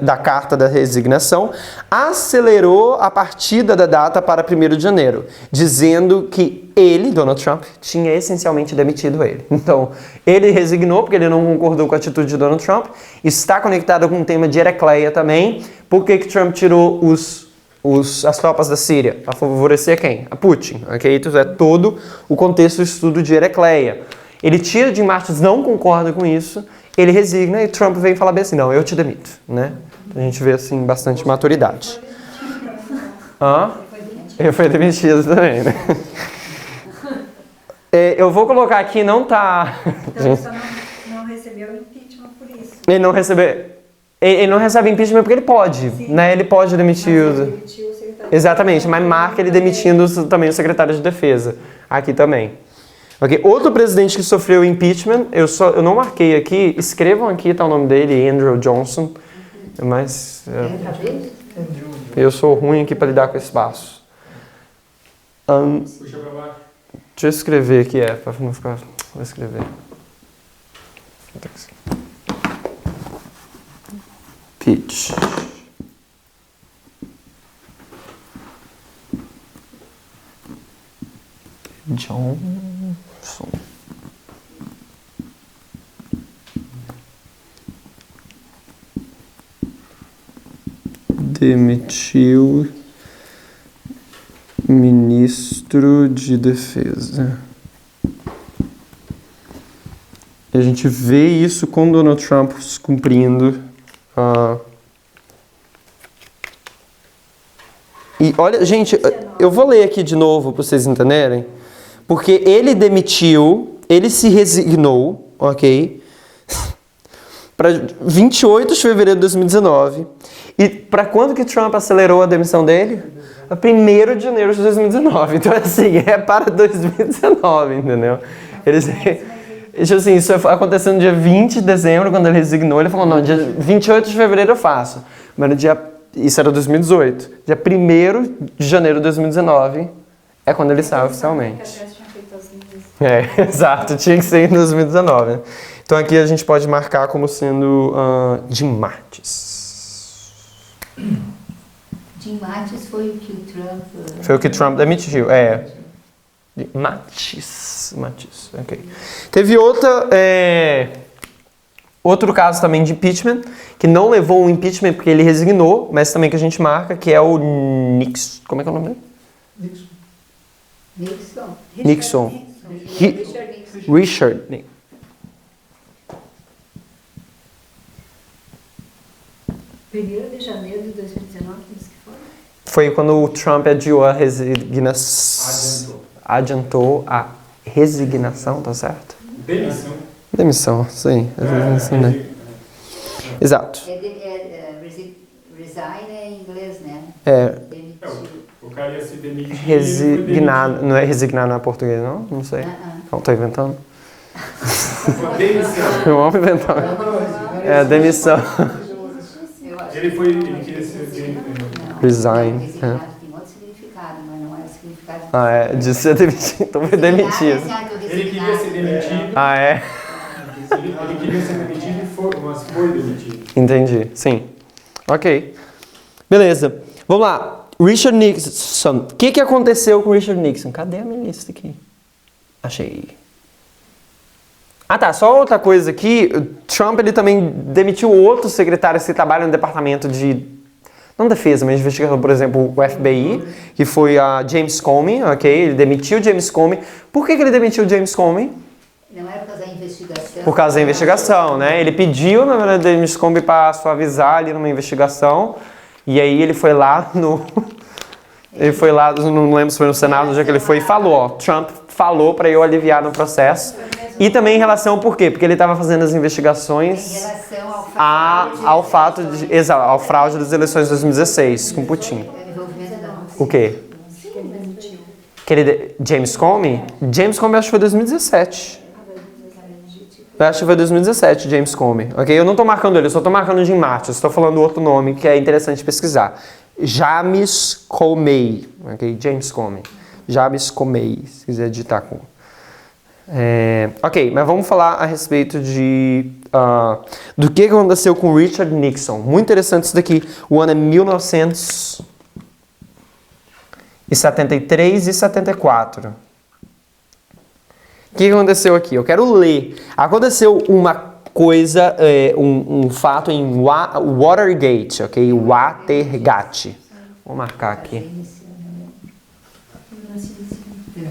da carta da resignação, acelerou a partida da data para 1º de janeiro, dizendo que ele, Donald Trump, tinha essencialmente demitido ele. Então, ele resignou porque ele não concordou com a atitude de Donald Trump. Está conectado com o tema de Heracleia também. Por que Trump tirou as tropas da Síria? Para favorecer quem? A Putin. Okay? Então, é todo o contexto do estudo de Heracleia. Ele tira de Mattis, não concorda com isso, ele resigna e Trump vem falar bem assim, não, eu te demito, né? A gente vê, assim, bastante maturidade. Ele foi demitido também, né? Eu vou colocar aqui, não tá... Então ele só não recebeu impeachment por isso. Ele não recebe impeachment porque ele pode, né? Ele pode demitir Ele demitiu o secretário. Exatamente, mas marca ele demitindo também o secretário de defesa. Aqui também. Okay. Outro presidente que sofreu impeachment, eu não marquei aqui, escrevam aqui, tá o nome dele, Andrew Johnson, mas eu sou ruim aqui para lidar com espaço. Puxa pra baixo. Deixa eu escrever aqui, para não ficar... Vou escrever. Pitch. Johnson. Demitiu ministro de Defesa. E a gente vê isso com Donald Trump cumprindo. E olha, gente, eu vou ler aqui de novo para vocês entenderem. Porque ele demitiu, ele se resignou, ok? Para 28 de fevereiro de 2019. E para quando que Trump acelerou a demissão dele? A 1º de janeiro de 2019. Então, assim, é para 2019, entendeu? Isso aconteceu no dia 20 de dezembro, quando ele resignou. Ele falou, não, dia 28 de fevereiro eu faço. Mas no dia... Isso era 2018. Dia 1º de janeiro de 2019 é quando ele sai oficialmente. Exato. Tinha que ser em 2019. Né? Então aqui a gente pode marcar como sendo Jim Mattis. Jim Mattis foi o que o Trump... Foi o que Trump demitiu, Mattis, ok. Teve outro caso também de impeachment, que não levou o impeachment porque ele resignou, mas também que a gente marca, que é o Nixon. Como é que é o nome dele? Nixon. Richard Nixon. Primeiro de janeiro de 2019, diz que foi? Foi quando o Trump adiou a resignação. Adiantou a resignação, tá certo? Demissão, sim. Né? Exato. Resign é em inglês, né? O cara ia se demitir. Resignar, não é resignar, não é português, não? Não sei. Não, tô inventando. Demissão. Eu amo inventar. Demissão. Ele queria ser Resign. Resignar tem outro significado, mas não é o significado. De ser demitido. Então foi demitido. Ele queria ser demitido. Ele queria ser demitido, mas foi demitido. Entendi, sim. Ok. Beleza. Vamos lá. Richard Nixon. O que aconteceu com o Richard Nixon? Cadê a minha lista aqui? Achei. Só outra coisa aqui. Trump ele também demitiu outros secretários que trabalham no departamento de... Não defesa, mas de investigação. Por exemplo, o FBI, que foi a James Comey, ok? Ele demitiu James Comey. Por que ele demitiu James Comey? Não era por causa da investigação. Por causa da investigação, né? Ele pediu, na verdade, James Comey para suavizar ali numa investigação. E aí ele foi lá no... Ele foi lá, não lembro se foi no Senado, no dia que ele foi e falou, Trump falou para eu aliviar no processo. E também em relação, por quê? Porque ele estava fazendo as investigações Em relação ao fato de... Exato, ao fraude das eleições de 2016, com Putin. O quê? James Comey? James Comey acho que foi 2017. Eu acho que foi 2017, James Comey, ok? Eu não estou marcando ele, eu só estou marcando o Jim Martin, estou falando outro nome que é interessante pesquisar. James Comey, ok? James Comey. James Comey, se quiser digitar com... ok, mas vamos falar a respeito do que aconteceu com Richard Nixon. Muito interessante isso daqui. O ano é 1973 e 74. O que aconteceu aqui? Eu quero ler. Aconteceu uma coisa, um fato em Watergate, ok? Watergate. Vou marcar aqui. Eu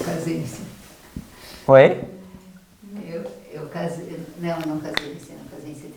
casei nesse. Oi? Eu casei. Não casei nesse ano, casei em 75.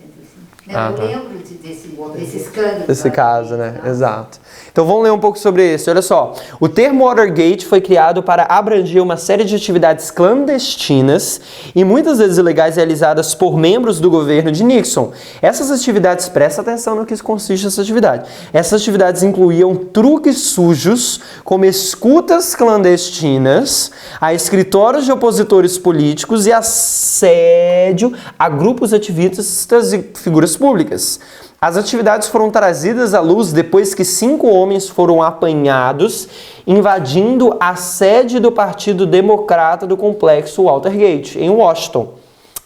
Não, Ah, eu tá. lembro desse escândalo. Desse caso, né? Exato. Então vamos ler um pouco sobre isso. Olha só, o termo Watergate foi criado para abranger uma série de atividades clandestinas e muitas vezes ilegais realizadas por membros do governo de Nixon. Essas atividades, presta atenção no que consiste essa atividade. Essas atividades incluíam truques sujos, como escutas clandestinas, a escritórios de opositores políticos e assédio a grupos ativistas e figuras públicas. As atividades foram trazidas à luz depois que 5 homens foram apanhados invadindo a sede do Partido Democrata do complexo Watergate, em Washington,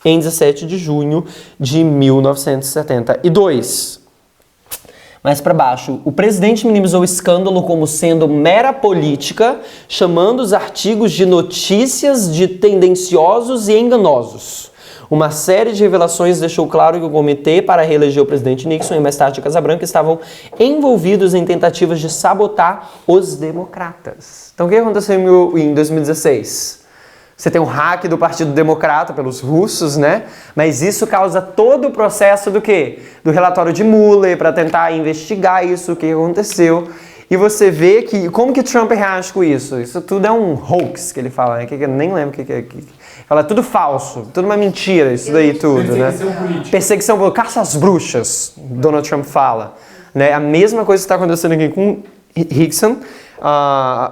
em 17 de junho de 1972. Mais para baixo, o presidente minimizou o escândalo como sendo mera política, chamando os artigos de notícias de tendenciosos e enganosos. Uma série de revelações deixou claro que o comitê para reeleger o presidente Nixon e mais tarde a Casa Branca estavam envolvidos em tentativas de sabotar os democratas. Então o que aconteceu em 2016? Você tem um hack do Partido Democrata pelos russos, né? Mas isso causa todo o processo do quê? Do relatório de Mueller para tentar investigar isso, o que aconteceu. E você vê que como que Trump reage com isso? Isso tudo é um hoax que ele fala, né? Que eu nem lembro o que é. Fala tudo falso, tudo uma mentira, isso daí tudo, Perseguição né? política. Perseguição política, caça às bruxas, Donald Trump fala. Né? A mesma coisa que está acontecendo aqui com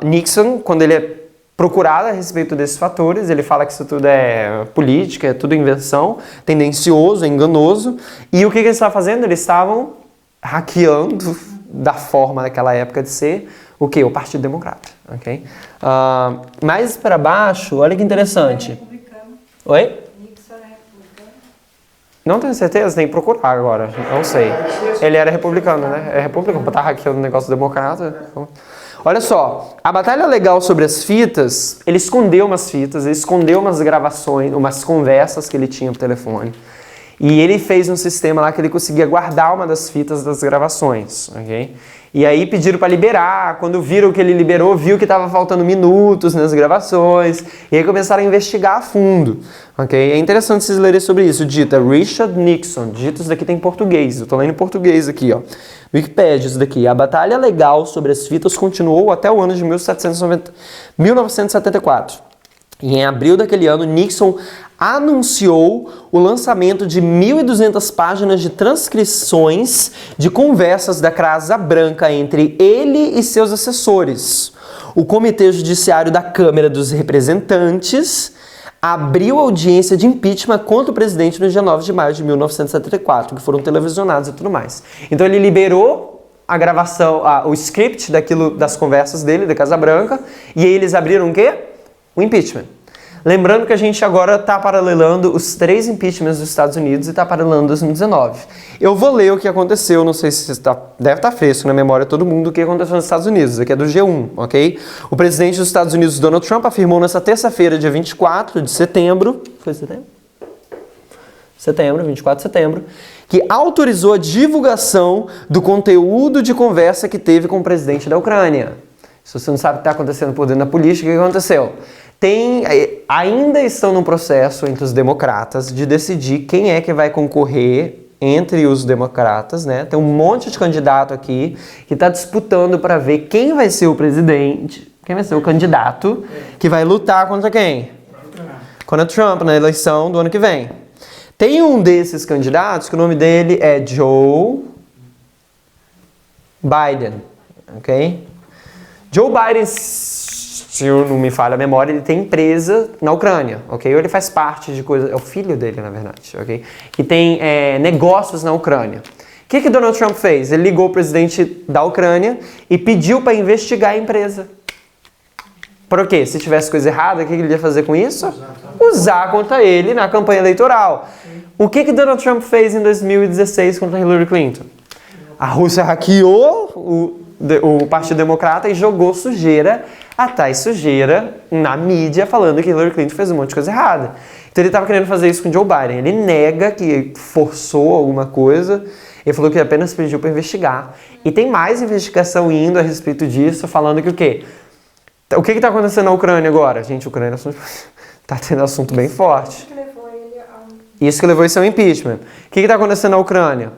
Nixon, quando ele é procurado a respeito desses fatores, ele fala que isso tudo é política, é tudo invenção, tendencioso, enganoso. E o que eles estavam fazendo? Eles estavam hackeando da forma daquela época de ser o quê? O Partido Democrata. Okay? Mais para baixo, olha que interessante. Oi? Nixon é republicano? Não tenho certeza, tem que procurar agora. Não sei. Ele era republicano, né? É republicano, pra estar hackeando o negócio democrata. Olha só, a batalha legal sobre as fitas, ele escondeu umas fitas, ele escondeu umas gravações, umas conversas que ele tinha por telefone. E ele fez um sistema lá que ele conseguia guardar uma das fitas das gravações, ok? E aí pediram para liberar, quando viram que ele liberou, viu que estava faltando minutos nas gravações, e aí começaram a investigar a fundo, ok? É interessante vocês lerem sobre isso, dita Richard Nixon, dito isso daqui tem em português, eu estou lendo em português aqui, ó. Wikipedia, isso daqui. A batalha legal sobre as fitas continuou até o ano de 1974. E em abril daquele ano, Nixon anunciou o lançamento de 1.200 páginas de transcrições de conversas da Casa Branca entre ele e seus assessores. O Comitê Judiciário da Câmara dos Representantes abriu audiência de impeachment contra o presidente no dia 9 de maio de 1974, que foram televisionados e tudo mais. Então ele liberou a gravação, o script das conversas dele, da Casa Branca, e aí eles abriram o quê? O impeachment. Lembrando que a gente agora está paralelando os 3 impeachments dos Estados Unidos e está paralelando 2019. Eu vou ler o que aconteceu, não sei se deve estar fresco na memória de todo mundo, o que aconteceu nos Estados Unidos, aqui é do G1, ok? O presidente dos Estados Unidos, Donald Trump, afirmou nessa terça-feira, dia 24 de setembro, foi setembro? 24 de setembro, que autorizou a divulgação do conteúdo de conversa que teve com o presidente da Ucrânia. Se você não sabe o que está acontecendo por dentro da política, o que aconteceu? Ainda estão no processo entre os democratas de decidir quem é que vai concorrer entre os democratas, né? Tem um monte de candidato aqui que está disputando para ver quem vai ser o presidente, quem vai ser o candidato que vai lutar contra quem? Contra Trump na eleição do ano que vem. Tem um desses candidatos que o nome dele é Joe Biden, ok? Joe Biden se não me falha a memória, ele tem empresa na Ucrânia, ok? Ou ele faz parte de coisa... É o filho dele, na verdade, ok? Que tem negócios na Ucrânia. O que Donald Trump fez? Ele ligou o presidente da Ucrânia e pediu para investigar a empresa. Por quê? Se tivesse coisa errada, o que ele ia fazer com isso? Usar contra ele na campanha eleitoral. O que Donald Trump fez em 2016 contra Hillary Clinton? A Rússia hackeou o Partido Democrata e jogou sujeira atrás sujeira na mídia falando que Hillary Clinton fez um monte de coisa errada. Então ele estava querendo fazer isso com Joe Biden. Ele nega que forçou alguma coisa. Ele falou que apenas pediu para investigar. E tem mais investigação indo a respeito disso, falando que o quê? O que está acontecendo na Ucrânia agora? Gente, a Ucrânia está tendo assunto bem forte. Isso que levou isso ao impeachment. O que está acontecendo na Ucrânia?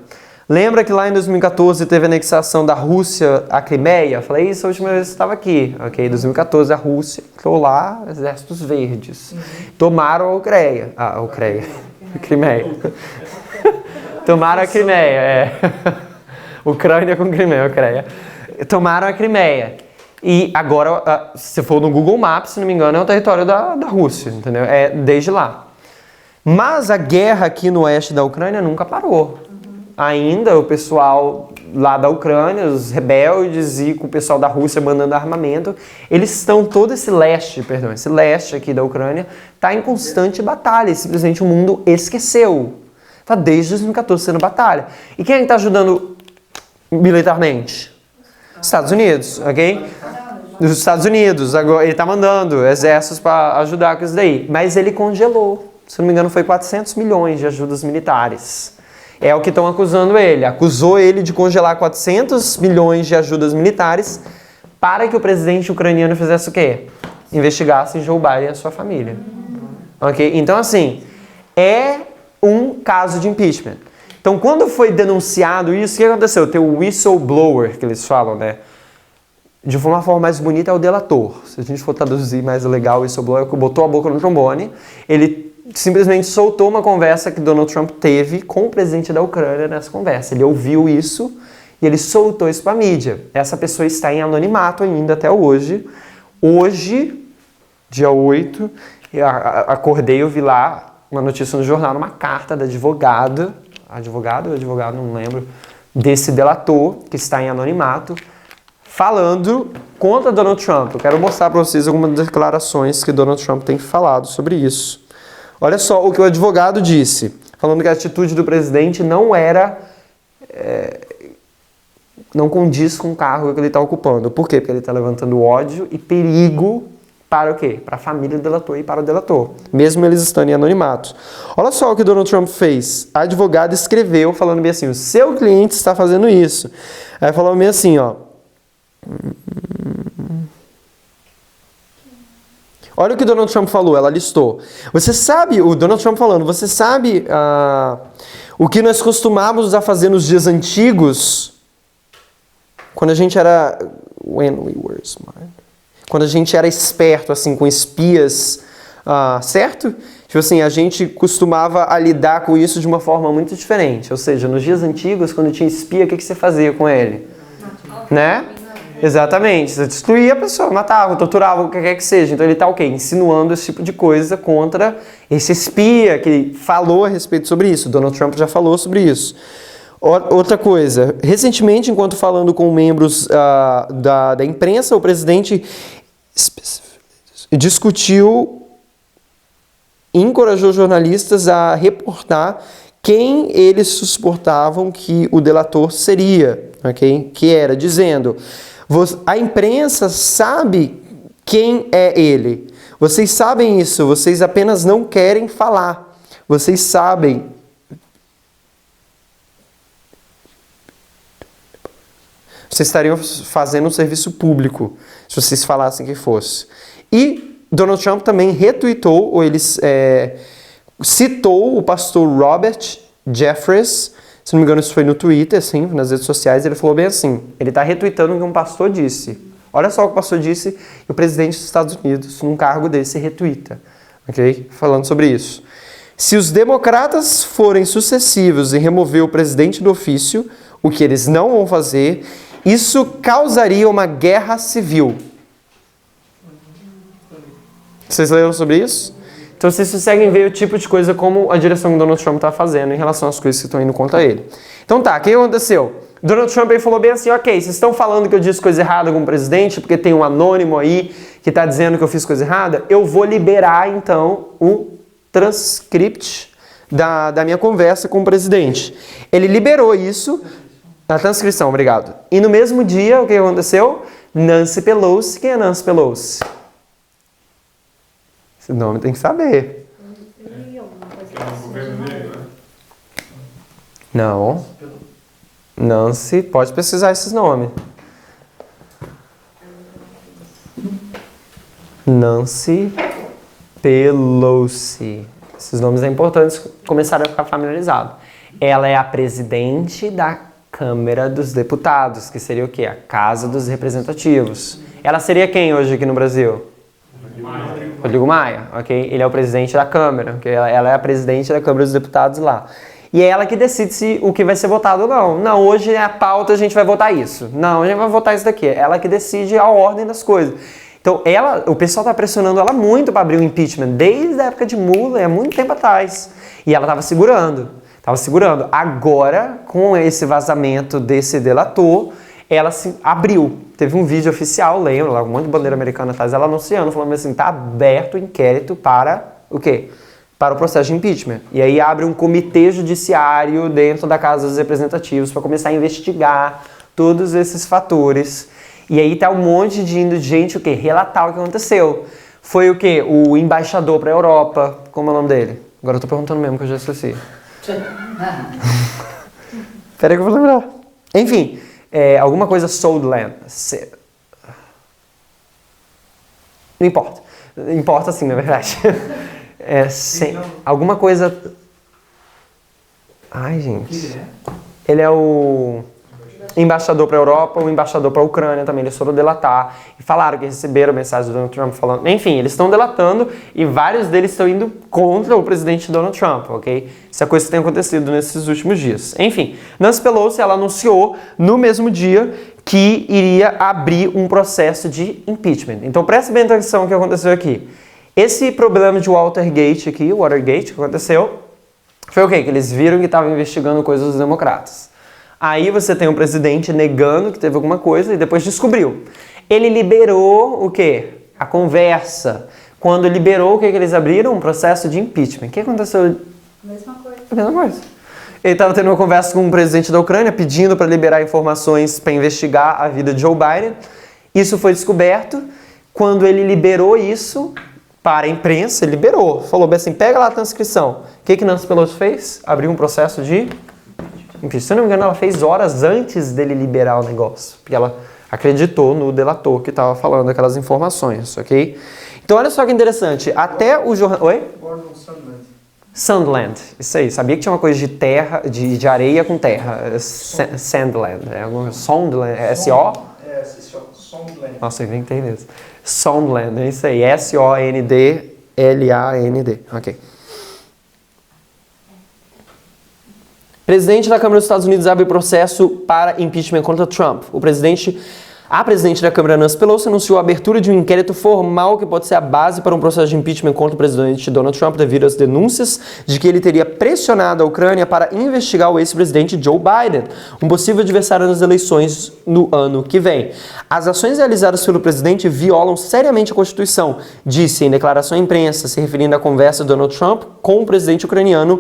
Lembra que lá em 2014 teve a anexação da Rússia à Crimeia? Falei isso a última vez que estava aqui. Ok, em 2014 a Rússia entrou lá, exércitos verdes. Tomaram a Ucrânia. Crimeia. Tomaram a Crimeia, Ucrânia com Crimeia, Ucrânia. Tomaram a Crimeia. E agora, se for no Google Maps, se não me engano, é o território da Rússia, entendeu? É desde lá. Mas a guerra aqui no oeste da Ucrânia nunca parou. Ainda o pessoal lá da Ucrânia, os rebeldes e com o pessoal da Rússia mandando armamento, eles estão, todo esse leste aqui da Ucrânia, está em constante batalha. E simplesmente o mundo esqueceu. Está desde 2014 sendo batalha. E quem está ajudando militarmente? Estados Unidos, ok? Os Estados Unidos, agora ele está mandando exércitos para ajudar com isso daí. Mas ele congelou. Se não me engano, foi 400 milhões de ajudas militares. É o que estão acusando ele. Acusou ele de congelar 400 milhões de ajudas militares para que o presidente ucraniano fizesse o quê? Investigasse Joe Biden e a sua família. Ok? Então, assim, é um caso de impeachment. Então, quando foi denunciado isso, o que aconteceu? Tem o whistleblower, que eles falam, né? De uma forma mais bonita, é o delator. Se a gente for traduzir mais legal, o whistleblower é o que botou a boca no trombone. Ele simplesmente soltou uma conversa que Donald Trump teve com o presidente da Ucrânia nessa conversa. Ele ouviu isso e ele soltou isso para a mídia. Essa pessoa está em anonimato ainda até hoje. Hoje, dia 8, eu acordei, eu vi lá uma notícia no jornal, uma carta da advogado, não lembro, desse delator que está em anonimato, falando contra Donald Trump. Eu quero mostrar para vocês algumas declarações que Donald Trump tem falado sobre isso. Olha só o que o advogado disse, falando que a atitude do presidente não condiz com o cargo que ele está ocupando. Por quê? Porque ele está levantando ódio e perigo para o quê? Para a família do delator e para o delator, mesmo eles estando em anonimato. Olha só o que Donald Trump fez. A advogada escreveu falando bem assim, o seu cliente está fazendo isso. Aí falou bem assim, ó. Olha o que Donald Trump falou, ela listou. Você sabe, o Donald Trump falando, você sabe o que nós costumávamos a fazer nos dias antigos, quando a gente era... When we were smart. Quando a gente era esperto, assim, com espias, certo? Tipo assim, a gente costumava a lidar com isso de uma forma muito diferente. Ou seja, nos dias antigos, quando tinha espia, o que você fazia com ele? Né? Exatamente. Você destruía a pessoa, matava, torturava, o que quer que seja. Então ele está o quê? Insinuando esse tipo de coisa contra esse espia que falou a respeito sobre isso. Donald Trump já falou sobre isso. Outra coisa, recentemente, enquanto falando com membros da imprensa, o presidente discutiu e encorajou jornalistas a reportar quem eles suportavam que o delator seria, okay? Que era, dizendo, a imprensa sabe quem é ele, vocês sabem isso, vocês apenas não querem falar, vocês sabem. Vocês estariam fazendo um serviço público se vocês falassem que fosse. E Donald Trump também retweetou, ou ele citou o pastor Robert Jeffress, se não me engano isso foi no Twitter, assim, nas redes sociais, ele falou bem assim, ele está retweetando o que um pastor disse. Olha só o que o pastor disse, e o presidente dos Estados Unidos, num cargo desse, retweeta, ok? Falando sobre isso. Se os democratas forem sucessivos em remover o presidente do ofício, o que eles não vão fazer, isso causaria uma guerra civil. Vocês leram sobre isso? Então vocês conseguem ver o tipo de coisa como a direção que o Donald Trump está fazendo em relação às coisas que estão indo contra ele. Então tá, o que aconteceu? Donald Trump aí falou bem assim, ok, vocês estão falando que eu disse coisa errada com o presidente, porque tem um anônimo aí que está dizendo que eu fiz coisa errada, eu vou liberar então o transcript da minha conversa com o presidente. Ele liberou isso, a transcrição, obrigado. E no mesmo dia, o que aconteceu? Nancy Pelosi, quem é Nancy Pelosi? Esse nome tem que saber. O governo dele, né? Não. Nancy, pode pesquisar esses nomes. Nancy Pelosi. Esses nomes é importantes começarem a ficar familiarizados. Ela é a presidente da Câmara dos Deputados, que seria o quê? A Casa dos Representativos. Ela seria quem hoje aqui no Brasil? Rodrigo Maia, ok? Ele é o presidente da Câmara, ok? Ela é a presidente da Câmara dos Deputados lá. E é ela que decide se o que vai ser votado ou não. Não, hoje é a pauta, a gente vai votar isso. Não, a gente vai votar isso daqui. É ela que decide a ordem das coisas. Então, o pessoal está pressionando ela muito para abrir o impeachment, desde a época de Mueller, há muito tempo atrás. E ela estava segurando. Agora, com esse vazamento desse delator, ela se abriu. Teve um vídeo oficial, lembro, lá um monte de bandeira americana atrás, ela anunciando, falando assim, tá aberto o inquérito para o quê? Para o processo de impeachment. E aí abre um comitê judiciário dentro da Casa dos Representativos para começar a investigar todos esses fatores. E aí tá um monte de gente, o quê? Relatar o que aconteceu. Foi o quê? O embaixador para a Europa, como é o nome dele? Agora eu tô perguntando mesmo, que eu já esqueci. Peraí que eu vou lembrar. Enfim, alguma coisa Sondland. Não importa. Importa sim, na verdade. Alguma coisa... Ai, gente. Ele é o embaixador para a Europa, o embaixador para a Ucrânia também. Eles foram delatar e falaram que receberam mensagem do Donald Trump falando... Enfim, eles estão delatando e vários deles estão indo contra o presidente Donald Trump, ok? Isso é coisa que tem acontecido nesses últimos dias. Enfim, Nancy Pelosi, ela anunciou no mesmo dia que iria abrir um processo de impeachment. Então, preste bem atenção no que aconteceu aqui. Esse problema de Watergate aqui, o Watergate que aconteceu, foi o quê? Que eles viram que estavam investigando coisas dos democratas. Aí você tem um presidente negando que teve alguma coisa e depois descobriu. Ele liberou o quê? A conversa. Quando liberou, o que eles abriram? Um processo de impeachment. O que aconteceu? Mesma coisa. A mesma coisa. Ele estava tendo uma conversa com o presidente da Ucrânia, pedindo para liberar informações para investigar a vida de Joe Biden. Isso foi descoberto. Quando ele liberou isso para a imprensa, ele liberou. Falou assim, pega lá a transcrição. O que Nancy Pelosi fez? Abriu um processo de impeachment. Se eu não me engano, ela fez horas antes dele liberar o negócio. Porque ela acreditou no delator que estava falando aquelas informações, ok? Então, olha só que interessante. Até o jornal... Oi? Gordon Sondland. Sandland, isso aí. Sabia que tinha uma coisa de terra, de areia com terra. Sandland. Sondland, S-O? Sondland. Nossa, eu inventei mesmo. Sondland, é isso aí. S-O-N-D-L-A-N-D. Ok. Presidente da Câmara dos Estados Unidos abre processo para impeachment contra Trump. A presidente da Câmara, Nancy Pelosi, anunciou a abertura de um inquérito formal que pode ser a base para um processo de impeachment contra o presidente Donald Trump devido às denúncias de que ele teria pressionado a Ucrânia para investigar o ex-presidente Joe Biden, um possível adversário nas eleições no ano que vem. As ações realizadas pelo presidente violam seriamente a Constituição, disse em declaração à imprensa, se referindo à conversa de Donald Trump com o presidente ucraniano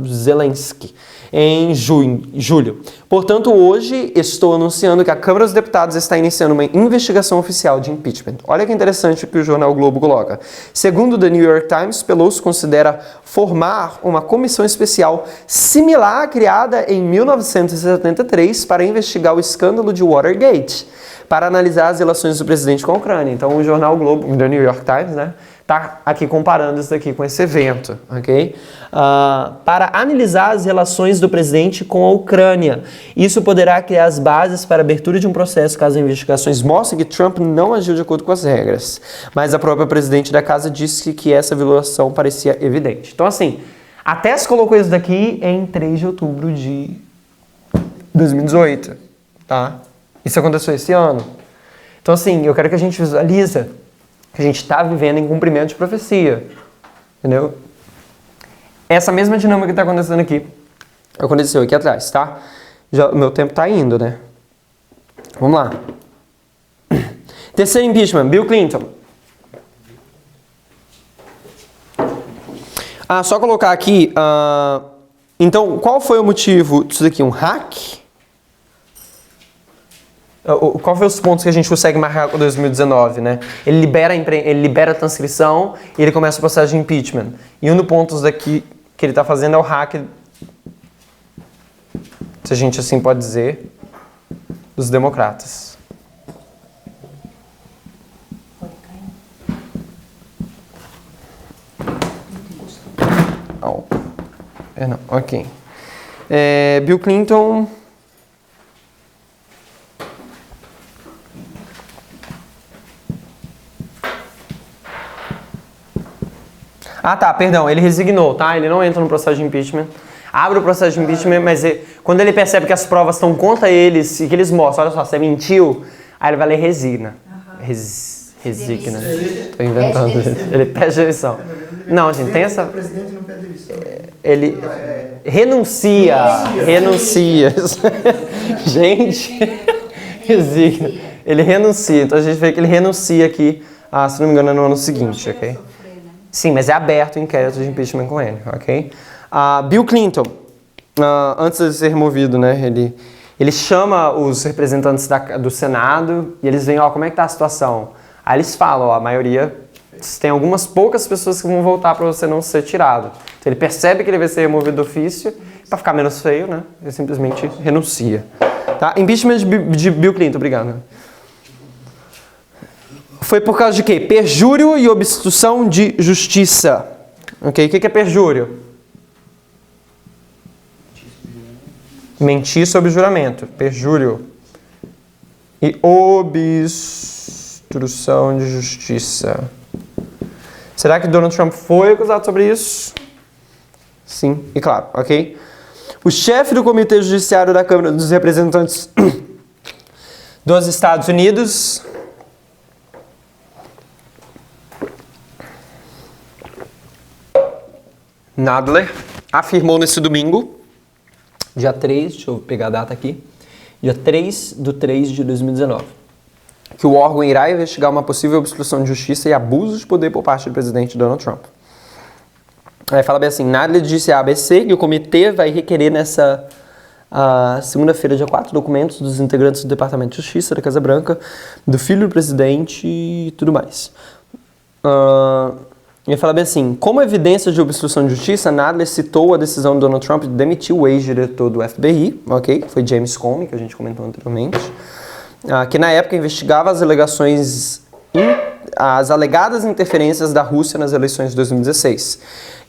Zelensky em julho. Portanto, hoje estou anunciando que a Câmara dos Deputados está iniciando uma investigação oficial de impeachment. Olha que interessante o que o jornal Globo coloca. Segundo The New York Times, Pelosi considera formar uma comissão especial similar à criada em 1973 para investigar o escândalo de Watergate, para analisar as relações do presidente com a Ucrânia. Então, o jornal Globo, The New York Times, né? Está aqui comparando isso daqui com esse evento, ok? Para analisar as relações do presidente com a Ucrânia. Isso poderá criar as bases para a abertura de um processo caso as investigações mostrem que Trump não agiu de acordo com as regras. Mas a própria presidente da casa disse que essa violação parecia evidente. Então, assim, a Tess colocou isso daqui em 3 de outubro de 2018, tá? Isso aconteceu esse ano. Então, assim, eu quero que a gente visualize que a gente está vivendo em cumprimento de profecia. Entendeu? Essa mesma dinâmica que está acontecendo aqui, aconteceu aqui atrás, tá? Já, o meu tempo está indo, né? Vamos lá. Terceiro impeachment, Bill Clinton. Só colocar aqui, então, qual foi o motivo disso daqui? Um hack? Qual foi os pontos que a gente consegue marcar com 2019, né? Ele libera a transcrição e ele começa o processo de impeachment. E um dos pontos daqui que ele está fazendo é o hack, se a gente assim pode dizer, dos democratas. Não, ok. Bill Clinton. Tá, perdão, ele resignou, tá? Ele não entra no processo de impeachment. Abre o processo de impeachment, mas quando ele percebe que as provas estão contra eles e que eles mostram, olha só, você mentiu, aí ele vai ler resigna. Resigna. Tô inventando. Ele pede demissão. Não, gente, tem essa... O presidente não pede demissão. Ele renuncia. Gente, resigna. Ele renuncia. Então a gente vê que ele renuncia aqui, se não me engano, é no ano seguinte, ok? Sim, mas é aberto o inquérito de impeachment com ele, ok? Bill Clinton, antes de ser removido, né, ele chama os representantes do Senado e eles veem, como é que tá a situação? Aí eles falam, a maioria, tem algumas poucas pessoas que vão voltar para você não ser tirado. Então ele percebe que ele vai ser removido do ofício, para ficar menos feio, né, ele simplesmente renuncia. Tá? Impeachment de Bill Clinton, obrigado. Foi por causa de quê? Perjúrio e obstrução de justiça. Ok? O que é perjúrio? Mentir sob juramento. Perjúrio. E obstrução de justiça. Será que Donald Trump foi acusado sobre isso? Sim, e claro, ok? O chefe do Comitê Judiciário da Câmara dos Representantes dos Estados Unidos... Nadler afirmou nesse domingo, dia 3, deixa eu pegar a data aqui, dia 3/3/2019, que o órgão irá investigar uma possível obstrução de justiça e abuso de poder por parte do presidente Donald Trump. Aí fala bem assim, Nadler disse à ABC que o comitê vai requerer nessa segunda-feira, dia 4, documentos dos integrantes do Departamento de Justiça da Casa Branca, do filho do presidente e tudo mais. Ele fala bem assim, como evidência de obstrução de justiça, Nadler citou a decisão de Donald Trump de demitir o ex-diretor do FBI, ok? Foi James Comey, que a gente comentou anteriormente, que na época investigava as alegadas interferências da Rússia nas eleições de 2016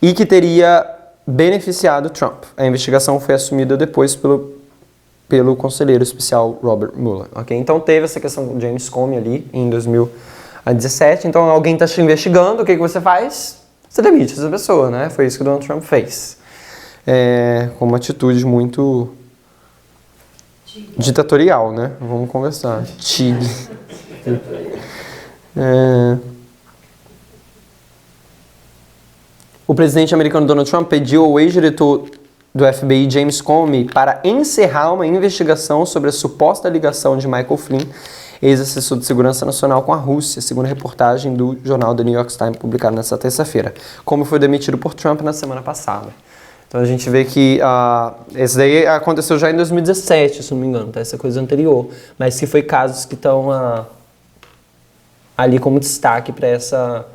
e que teria beneficiado Trump. A investigação foi assumida depois pelo conselheiro especial Robert Mueller, ok? Então teve essa questão com James Comey ali em 2017, então alguém está te investigando, o que você faz? Você demite essa pessoa, né? Foi isso que o Donald Trump fez. Com uma atitude muito ditatorial, né? Vamos conversar. Tigre. O presidente americano Donald Trump pediu ao ex-diretor do FBI, James Comey, para encerrar uma investigação sobre a suposta ligação de Michael Flynn, ex-assessor de segurança nacional, com a Rússia, segundo a reportagem do jornal The New York Times, publicada nesta terça-feira. Comey foi demitido por Trump na semana passada. Então a gente vê que esse daí aconteceu já em 2017, se não me engano, tá? Essa coisa anterior. Mas que foi casos que estão ali como destaque para essa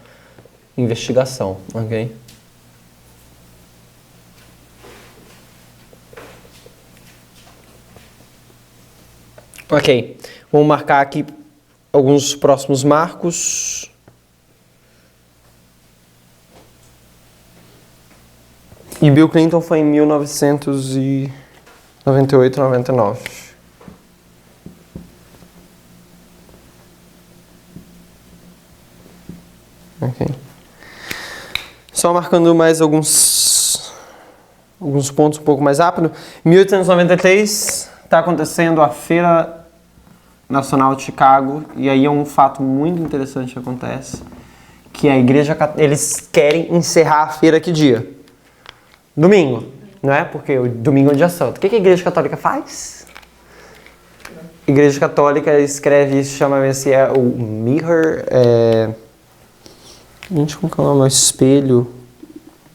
investigação, ok? Ok, vamos marcar aqui alguns próximos marcos. E Bill Clinton foi em 1998, 99. Ok. Só marcando mais alguns pontos um pouco mais rápido. Em 1893 está acontecendo a Feira Nacional de Chicago, e aí é um fato muito interessante que acontece, que a Igreja Católica, eles querem encerrar a feira que dia? Domingo, não é? Porque o domingo é um dia santo. O que a Igreja Católica faz? A Igreja Católica escreve isso, chama esse o mirror, gente, como que é o nome? O espelho,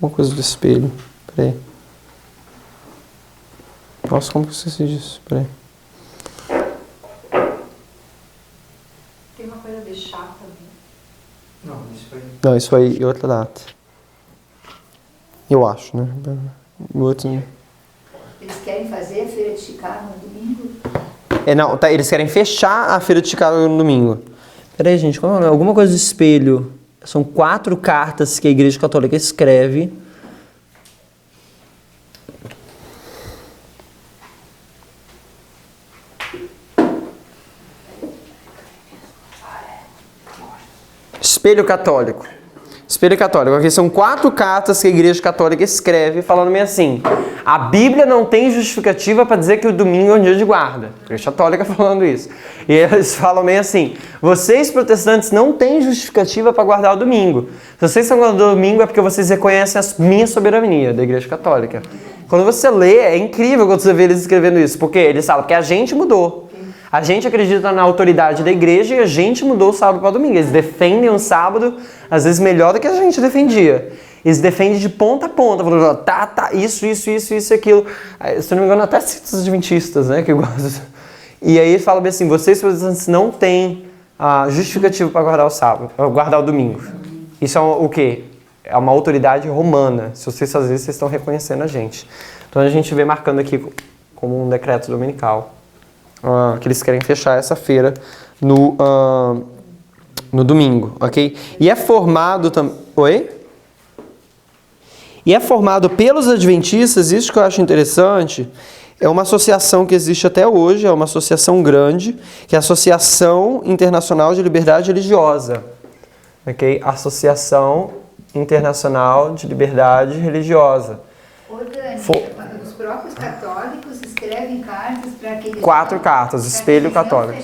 uma coisa do espelho, peraí. Nossa, como que eu esqueci disso? Peraí. Tem uma coisa de chá também. Não, isso aí é outra data. Eu acho, né? Outro... Eles querem fazer a feira de Chicago no domingo? Não, tá, eles querem fechar a feira de Chicago no domingo. Peraí, gente, qual é o nome? Alguma coisa do espelho. São 4 cartas que a Igreja Católica escreve. Espelho católico. Espelho católico. Aqui são 4 cartas que a Igreja Católica escreve falando meio assim: a Bíblia não tem justificativa para dizer que o domingo é um dia de guarda. A Igreja Católica falando isso. E eles falam meio assim: vocês protestantes não têm justificativa para guardar o domingo. Se vocês estão guardando o domingo é porque vocês reconhecem a minha soberania da Igreja Católica. Quando você lê, é incrível quando você vê eles escrevendo isso. Porque eles falam que a gente mudou. A gente acredita na autoridade da igreja e a gente mudou o sábado para domingo. Eles defendem o sábado, às vezes, melhor do que a gente defendia. Eles defendem de ponta a ponta, falando, tá, isso, aquilo. Se não me engano, até citam os adventistas, né, que gostam. E aí eles falam bem assim, vocês, protestantes, não têm justificativo para guardar o sábado, guardar o domingo. Isso é o quê? É uma autoridade romana. Se vocês fazerem isso, vocês estão reconhecendo a gente. Então a gente vê marcando aqui como um decreto dominical. Que eles querem fechar essa feira no domingo, ok? E é formado também... Oi? E é formado pelos adventistas, isso que eu acho interessante, é uma associação que existe até hoje, é uma associação grande, que é a Associação Internacional de Liberdade Religiosa, ok? Associação Internacional de Liberdade Religiosa. Os próprios católicos escrevem cartas para que eles 4 cartas, espelho católico.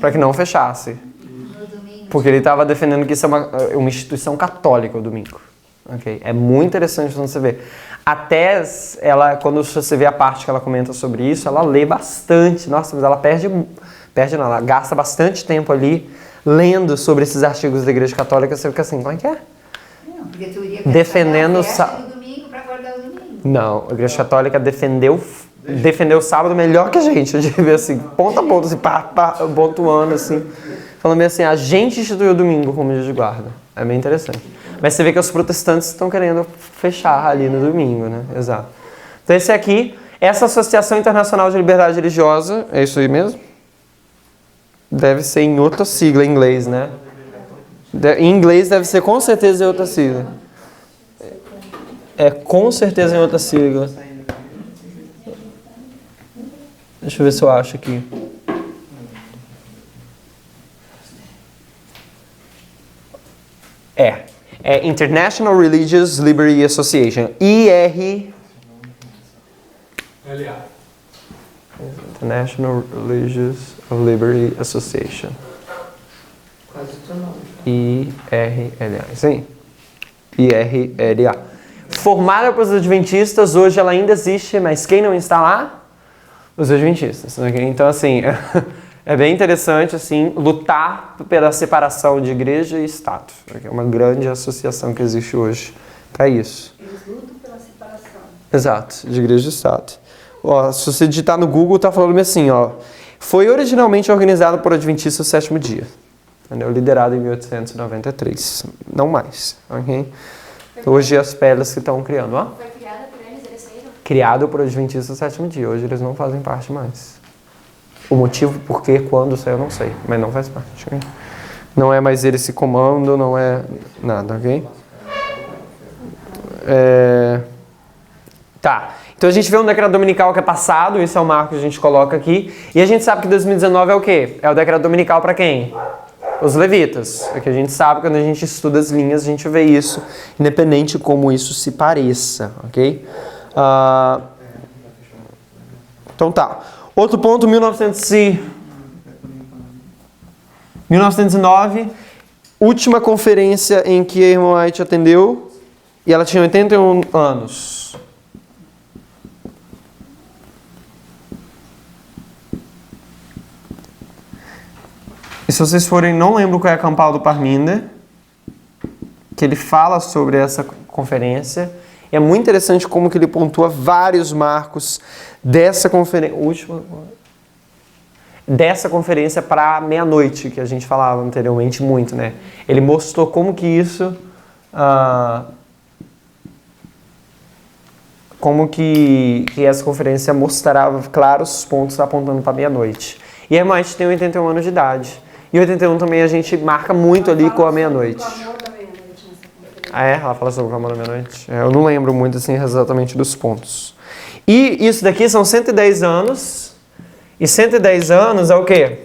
Para que não fechasse. No domingo. Porque ele estava defendendo que isso é uma instituição católica, o domingo. Okay? É muito interessante quando você vê. Até ela, quando você vê a parte que ela comenta sobre isso, ela lê bastante. Nossa, mas ela ela gasta bastante tempo ali lendo sobre esses artigos da Igreja Católica. Você fica assim, como é que é? Não, porque tu iria defendendo o domingo para guardar o domingo. Não, a Igreja Católica defendeu o sábado melhor que a gente. Eu diria assim, ponta a ponta, assim, pontuando assim. Falando assim, a gente instituiu o domingo como dia de guarda. É bem interessante. Mas você vê que os protestantes estão querendo fechar ali no domingo, né? Exato. Então esse aqui, essa Associação Internacional de Liberdade Religiosa, é isso aí mesmo? Deve ser em outra sigla em inglês, né? Em inglês deve ser com certeza em outra sigla. É com certeza em outra sigla. Deixa eu ver se eu acho aqui. É International Religious Liberty Association. International Religious Liberty Association. IRLA. Sim. IRLA. Formada pelos adventistas, hoje ela ainda existe, mas quem não está lá? Os adventistas. Então, assim, é bem interessante assim, lutar pela separação de igreja e Estado. É uma grande associação que existe hoje para isso. Eles lutam pela separação. Exato, de igreja e Estado. Ó, se você digitar no Google, está falando assim, ó, foi originalmente organizado por adventistas do sétimo dia. Entendeu? Liderado em 1893. Não mais. Okay? Hoje as peles que estão criando. Ó. Foi criada por eles, eles saíram? Criado por adventistas do sétimo dia. Hoje eles não fazem parte mais. O motivo, por quê, quando saiu, eu não sei. Mas não faz parte. Okay? Não é mais eles que comandam, não é nada, ok? Tá. Então a gente vê um decreto dominical que é passado, isso é o marco que a gente coloca aqui. E a gente sabe que 2019 é o quê? É o decreto dominical para quem? Os levitas. É que a gente sabe, quando a gente estuda as linhas, a gente vê isso, independente de como isso se pareça, ok? Então tá. Outro ponto, 1900 e... 1909, última conferência em que a irmã White atendeu, e ela tinha 81 anos. E se vocês forem, não lembro qual é a campal do Parminder, que ele fala sobre essa conferência. E é muito interessante como que ele pontua vários marcos dessa conferência para meia-noite, que a gente falava anteriormente muito, né? Ele mostrou como que isso, como que essa conferência mostrava claros pontos apontando para meia-noite. E a irmã White tem 81 anos de idade. E 81 também a gente marca muito ali com a meia-noite. Ah, é? Ela fala sobre o amor da meia-noite? Eu não lembro muito assim exatamente dos pontos. E isso daqui são 110 anos. E 110 anos é o quê?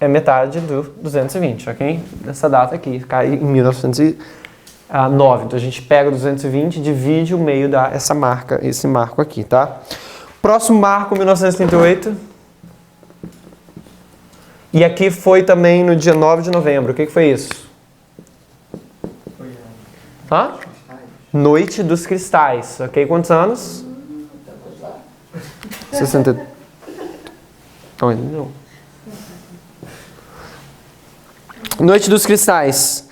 É metade do 220, ok? Nessa data aqui, cai em 1909. Então a gente pega o 220 e divide o meio esse marco aqui, tá? Próximo marco, 1938. E aqui foi também no dia 9 de novembro. O que foi isso? Hã? Noite dos Cristais. Ok? Quantos anos? 60. Não. Noite dos Cristais.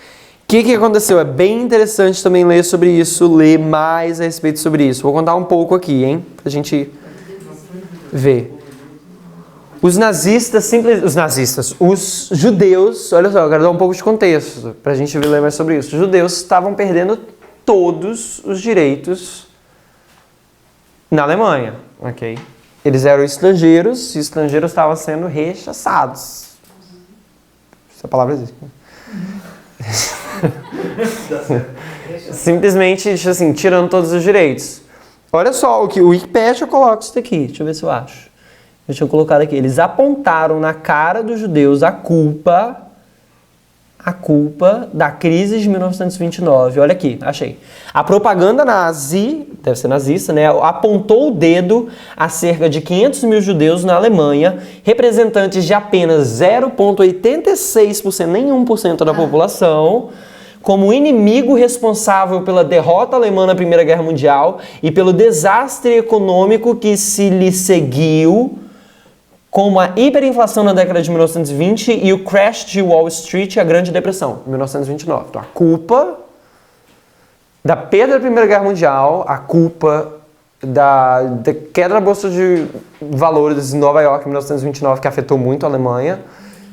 O que aconteceu? É bem interessante também ler sobre isso, ler mais a respeito sobre isso. Vou contar um pouco aqui, hein? Pra gente ver. Os judeus, olha só, eu quero dar um pouco de contexto pra gente ler mais sobre isso. Os judeus estavam perdendo todos os direitos na Alemanha, ok? Eles eram estrangeiros e os estrangeiros estavam sendo rechaçados. Essa palavra existe. Simplesmente, assim, tirando todos os direitos. Olha só o que o Wikipedia coloca isso daqui. Deixa eu ver se eu acho. Eu tinha colocado aqui. Eles apontaram na cara dos judeus a culpa da crise de 1929. Olha aqui, achei. A propaganda nazi, deve ser nazista, né? Apontou o dedo a cerca de 500 mil judeus na Alemanha, representantes de apenas 0,86%, nem 1% da população, como inimigo responsável pela derrota alemã na Primeira Guerra Mundial e pelo desastre econômico que se lhe seguiu, como a hiperinflação na década de 1920 e o crash de Wall Street e a Grande Depressão, em 1929. Então, a culpa da perda da Primeira Guerra Mundial, a culpa da queda da Bolsa de Valores em Nova York em 1929, que afetou muito a Alemanha,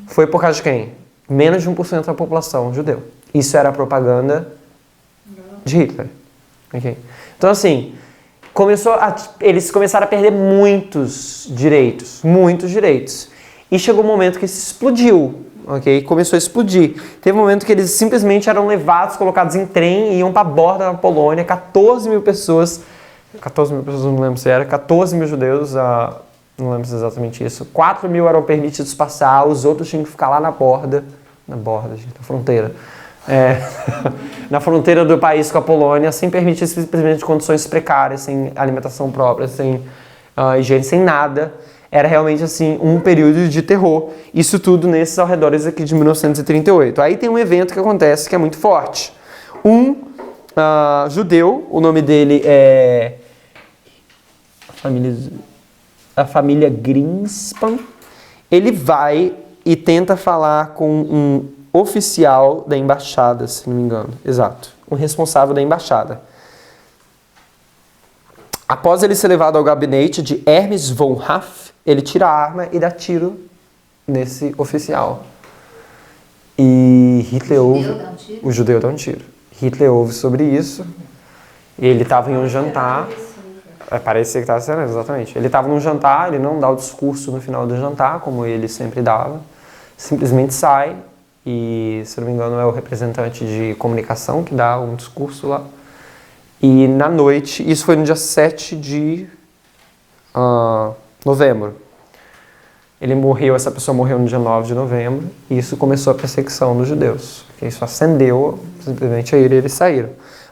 foi por causa de quem? Menos de 1% da população judeu. Isso era a propaganda de Hitler. Okay? Então, assim, eles começaram a perder muitos direitos. E chegou um momento que isso explodiu, ok? Começou a explodir. Teve um momento que eles simplesmente eram levados, colocados em trem e iam para a borda da Polônia. 14 mil pessoas, não lembro se era, 14 mil judeus, não lembro se é exatamente isso. 4 mil eram permitidos passar, os outros tinham que ficar lá na fronteira. Na fronteira do país com a Polônia, sem permitir simplesmente condições precárias, sem alimentação própria, sem higiene, sem nada. Era realmente assim um período de terror. Isso tudo nesses arredores aqui de 1938. Aí tem um evento que acontece que é muito forte. Um judeu, o nome dele é a família Greenspan. Ele vai e tenta falar com um oficial da embaixada, se não me engano. Exato. Um responsável da embaixada. Após ele ser levado ao gabinete de Hermes von Haff, ele tira a arma e dá tiro nesse oficial. E Hitler ouve... O judeu dá um tiro. Hitler ouve sobre isso. Ele estava em um jantar. Parecia que estava sendo, exatamente. Ele estava num jantar, ele não dá o discurso no final do jantar, como ele sempre dava. Simplesmente sai. E, se não me engano, é o representante de comunicação que dá um discurso lá. E na noite, isso foi no dia 7 de novembro. Essa pessoa morreu no dia 9 de novembro, e isso começou a perseguição dos judeus. Isso acendeu simplesmente a ira e eles saíram.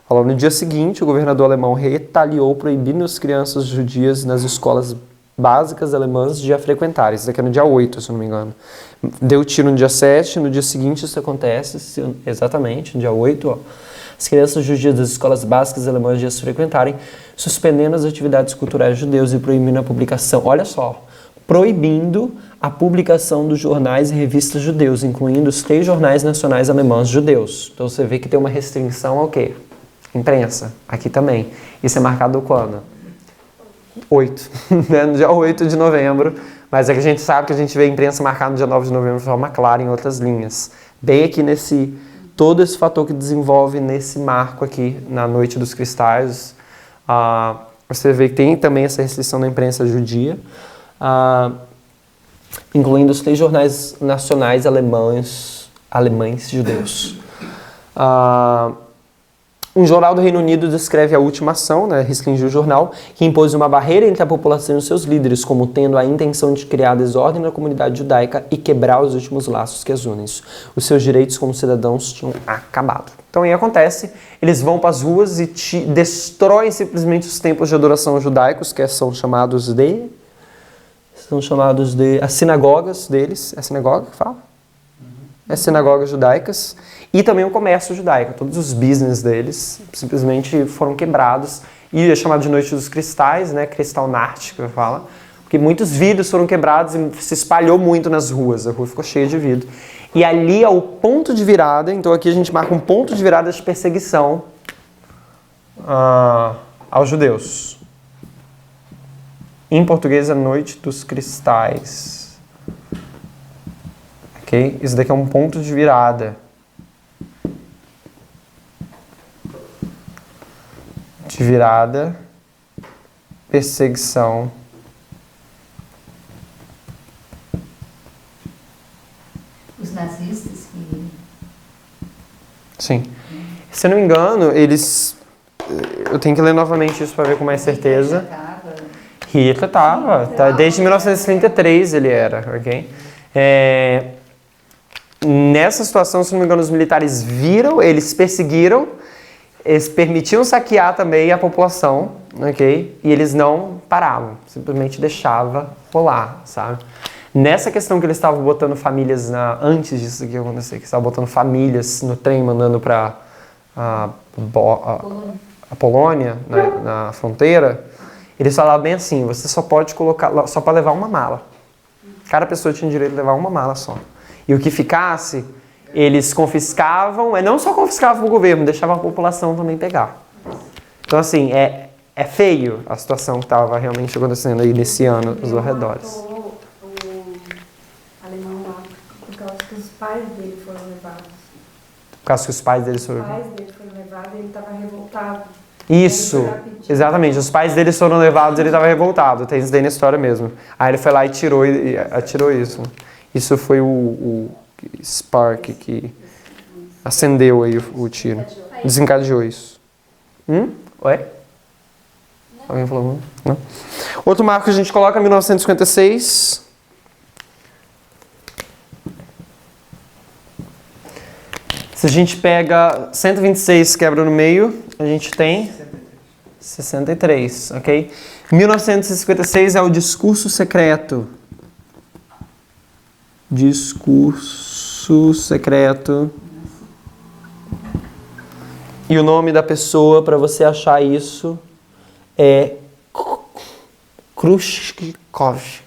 Falou, no dia seguinte, o governador alemão retaliou proibindo as crianças judias nas escolas básicas alemãs de a frequentarem. Isso daqui é no dia 8, se eu não me engano. Deu tiro no dia 7, no dia seguinte isso acontece, exatamente, no dia 8, ó. As crianças judias das escolas básicas alemãs de as frequentarem, suspendendo as atividades culturais judeus e proibindo a publicação. Olha só, proibindo a publicação dos jornais e revistas judeus, incluindo os 3 jornais nacionais alemães judeus. Então você vê que tem uma restrição ao quê? Imprensa. Aqui também. Isso é marcado quando? 8, né? No dia 8 de novembro. Mas é que a gente sabe que a gente vê a imprensa marcada no dia 9 de novembro de forma clara em outras linhas. Bem aqui nesse... Todo esse fator que desenvolve nesse marco aqui, na Noite dos Cristais. Você vê que tem também essa restrição da imprensa judia, incluindo os 3 jornais nacionais alemães judeus. Um jornal do Reino Unido descreve a última ação, né, restringiu o jornal, que impôs uma barreira entre a população e os seus líderes, como tendo a intenção de criar desordem na comunidade judaica e quebrar os últimos laços que as unem. Os seus direitos como cidadãos tinham acabado. Então aí acontece, eles vão para as ruas e destroem simplesmente os templos de adoração judaicos, que são chamados de as sinagogas deles. É a sinagoga que fala? As sinagogas judaicas. E também o comércio judaico. Todos os business deles simplesmente foram quebrados. E é chamado de Noite dos Cristais, né? Kristallnacht, que eu falo. Porque muitos vidros foram quebrados e se espalhou muito nas ruas. A rua ficou cheia de vidro. E ali é o ponto de virada. Então aqui a gente marca um ponto de virada de perseguição aos judeus. Em português é Noite dos Cristais. Ok? Isso daqui é um ponto de virada. De virada, perseguição. Os nazistas que... Sim. Se eu não me engano, eles... Eu tenho que ler novamente isso para ver com mais certeza. Hitler estava. Tá, desde 1933 ele era, ok? Nessa situação, se não me engano, os militares viram, eles perseguiram, eles permitiam saquear também a população, ok? E eles não paravam, simplesmente deixava rolar, sabe? Nessa questão que eles estavam botando famílias antes disso aqui acontecer, que estavam botando famílias no trem, mandando para a Polônia, na fronteira, eles falavam bem assim, você só pode levar uma mala. Cada pessoa tinha direito de levar uma mala só. E o que ficasse, eles confiscavam, não só confiscavam o governo, deixavam a população também pegar. Então, assim, é feio a situação que estava realmente acontecendo aí nesse ano, nos arredores. O alemão lá, por causa que os pais dele foram levados. Por causa que os pais dele foram... Os pais dele foram levados e ele estava revoltado. Isso, exatamente. Os pais dele foram levados e ele estava revoltado. Tem isso daí na história mesmo. Aí ele foi lá e atirou isso. Isso foi o spark que acendeu aí o tiro. Desencadeou isso. Oi? Alguém falou? Não? Outro marco que a gente coloca é 1956. Se a gente pega 126, quebra no meio, a gente tem 63, ok? 1956 é o discurso secreto. Discurso secreto. E o nome da pessoa, para você achar isso, é Khrushchev.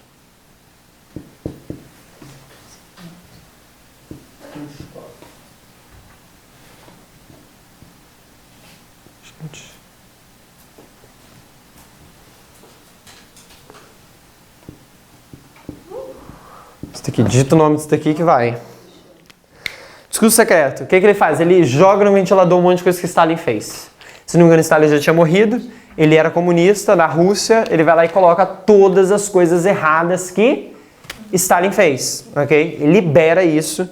Digita o nome disso daqui que vai. Discurso secreto. O que ele faz? Ele joga no ventilador um monte de coisa que Stalin fez. Se não me engano, Stalin já tinha morrido. Ele era comunista na Rússia. Ele vai lá e coloca todas as coisas erradas que Stalin fez. Ok? Ele libera isso.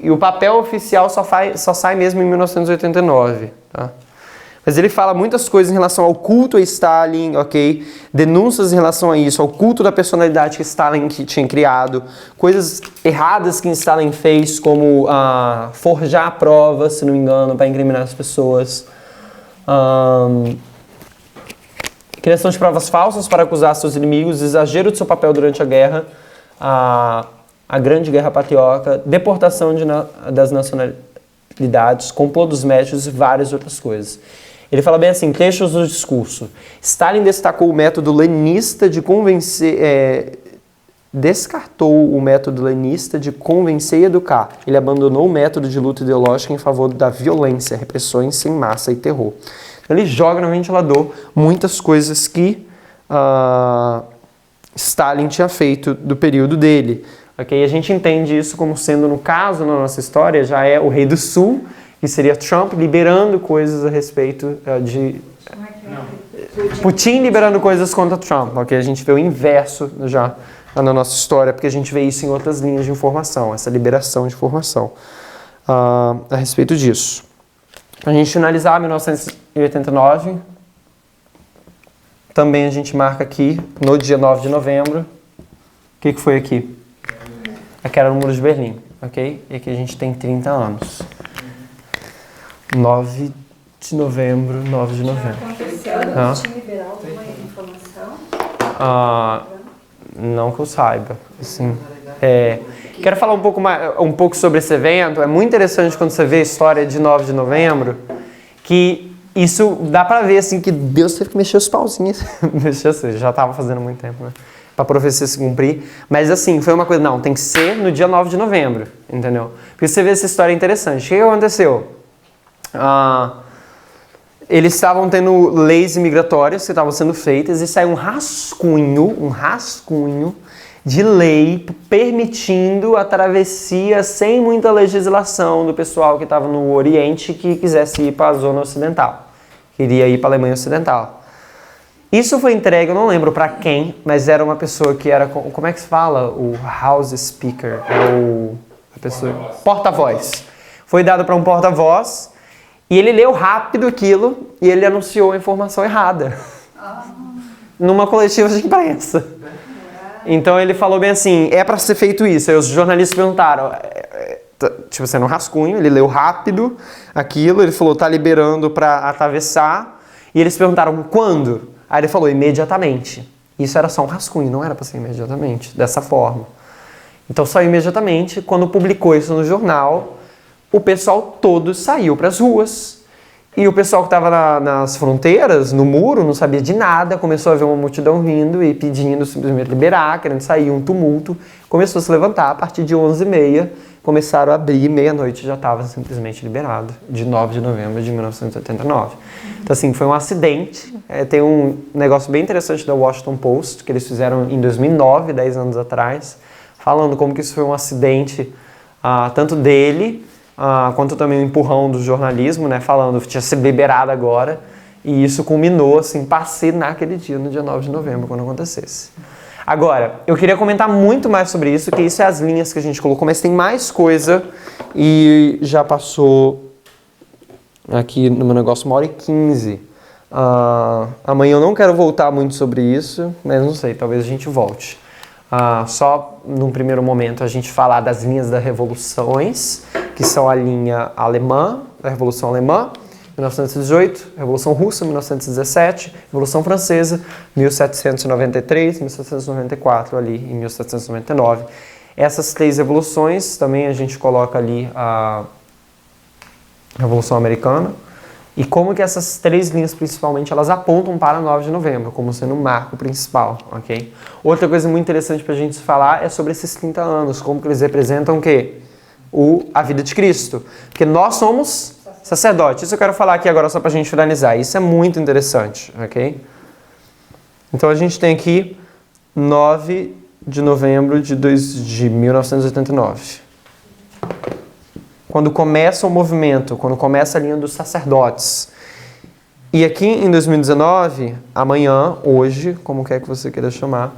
E o papel oficial só sai mesmo em 1989. Tá? Mas ele fala muitas coisas em relação ao culto a Stalin, ok? Denúncias em relação a isso, ao culto da personalidade que Stalin tinha criado, coisas erradas que Stalin fez, como forjar provas, se não me engano, para incriminar as pessoas. Criação de provas falsas para acusar seus inimigos, exagero de seu papel durante a guerra, a Grande Guerra Patriótica, deportação das nacionalidades, complô dos médicos e várias outras coisas. Ele fala bem assim, trechos do discurso. Stalin destacou o método leninista de convencer... descartou o método leninista de convencer e educar. Ele abandonou o método de luta ideológica em favor da violência, repressões sem massa e terror. Então, ele joga no ventilador muitas coisas que Stalin tinha feito do período dele. Okay? A gente entende isso como sendo, no caso, na nossa história, já é o rei do sul, que seria Trump, liberando coisas a respeito de... Putin liberando coisas contra Trump. Okay? A gente vê o inverso já na nossa história, porque a gente vê isso em outras linhas de informação, essa liberação de informação a respeito disso. A gente finalizar 1989, também a gente marca aqui, no dia 9 de novembro, o que foi aqui? Aqui era o Muro de Berlim, ok? E aqui a gente tem 30 anos. 9 de novembro. Aconteceu, o time liberal tem uma informação? Não que eu saiba, assim. Quero falar um pouco sobre esse evento. É muito interessante quando você vê a história de 9 de novembro, que isso dá pra ver, assim, que Deus teve que mexer os pauzinhos. Já estava fazendo muito tempo, né? Pra profecia se cumprir. Mas, assim, foi uma coisa, não, tem que ser no dia 9 de novembro, entendeu? Porque você vê essa história interessante. O que aconteceu? Eles estavam tendo leis migratórias que estavam sendo feitas e saiu um rascunho de lei permitindo a travessia sem muita legislação do pessoal que estava no Oriente que quisesse ir para a zona ocidental, queria ir para a Alemanha Ocidental. Isso foi entregue, eu não lembro para quem, mas era uma pessoa que era, como é que se fala? O House Speaker, porta-voz. Foi dado para um porta-voz e ele leu rápido aquilo e ele anunciou a informação errada numa coletiva de imprensa. Então ele falou bem assim, é para ser feito isso. Aí os jornalistas perguntaram, tipo assim, no rascunho, ele leu rápido aquilo, ele falou, tá liberando para atravessar. E eles perguntaram, quando? Aí ele falou, imediatamente. Isso era só um rascunho, não era para ser imediatamente, dessa forma. Então saiu imediatamente. Quando publicou isso no jornal, o pessoal todo saiu para as ruas. E o pessoal que estava nas fronteiras, no muro, não sabia de nada, começou a ver uma multidão vindo e pedindo simplesmente liberar, querendo sair, um tumulto. Começou a se levantar, a partir de 11h30, começaram a abrir, meia-noite já estava simplesmente liberado, de 9 de novembro de 1989. Então assim, foi um acidente. Tem um negócio bem interessante da Washington Post, que eles fizeram em 2009, 10 anos atrás, falando como que isso foi um acidente, tanto dele, quanto também o empurrão do jornalismo, né, falando que tinha sido liberado agora, e isso culminou, assim, passei naquele dia, no dia 9 de novembro, quando acontecesse. Agora, eu queria comentar muito mais sobre isso, que isso é as linhas que a gente colocou, mas tem mais coisa, e já passou aqui no meu negócio 1h15. Amanhã eu não quero voltar muito sobre isso, mas não sei, talvez a gente volte. Só num primeiro momento a gente falar das linhas das revoluções, que são a linha alemã, da Revolução Alemã, 1918, Revolução Russa, 1917, Revolução Francesa, 1793, 1794, ali em 1799. Essas 3 revoluções, também a gente coloca ali a Revolução Americana, e como que essas 3 linhas, principalmente, elas apontam para 9 de novembro, como sendo o marco principal, ok? Outra coisa muito interessante para a gente falar é sobre esses 30 anos, como que eles representam o quê? A vida de Cristo. Porque nós somos sacerdotes. Isso eu quero falar aqui agora só para a gente finalizar. Isso é muito interessante, ok? Então a gente tem aqui 9 de novembro de 1989. Quando começa o movimento, quando começa a linha dos sacerdotes. E aqui em 2019, amanhã, hoje, como quer que você queira chamar,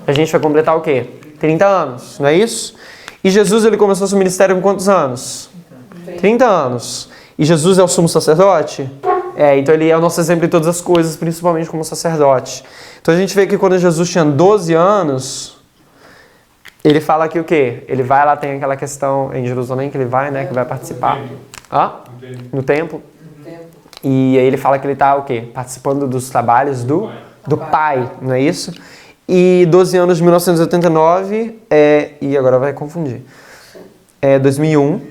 a gente vai completar o quê? 30 anos, não é isso? E Jesus, ele começou seu ministério com quantos anos? 30 anos. E Jesus é o sumo sacerdote? Então ele é o nosso exemplo em todas as coisas, principalmente como sacerdote. Então a gente vê que quando Jesus tinha 12 anos, ele fala aqui o quê? Ele vai lá, tem aquela questão em Jerusalém que ele vai, né? Que vai participar. No templo. E aí ele fala que ele está o quê? Participando dos trabalhos do do pai, não é isso? E 12 anos de 1989 e agora vai confundir, 2001.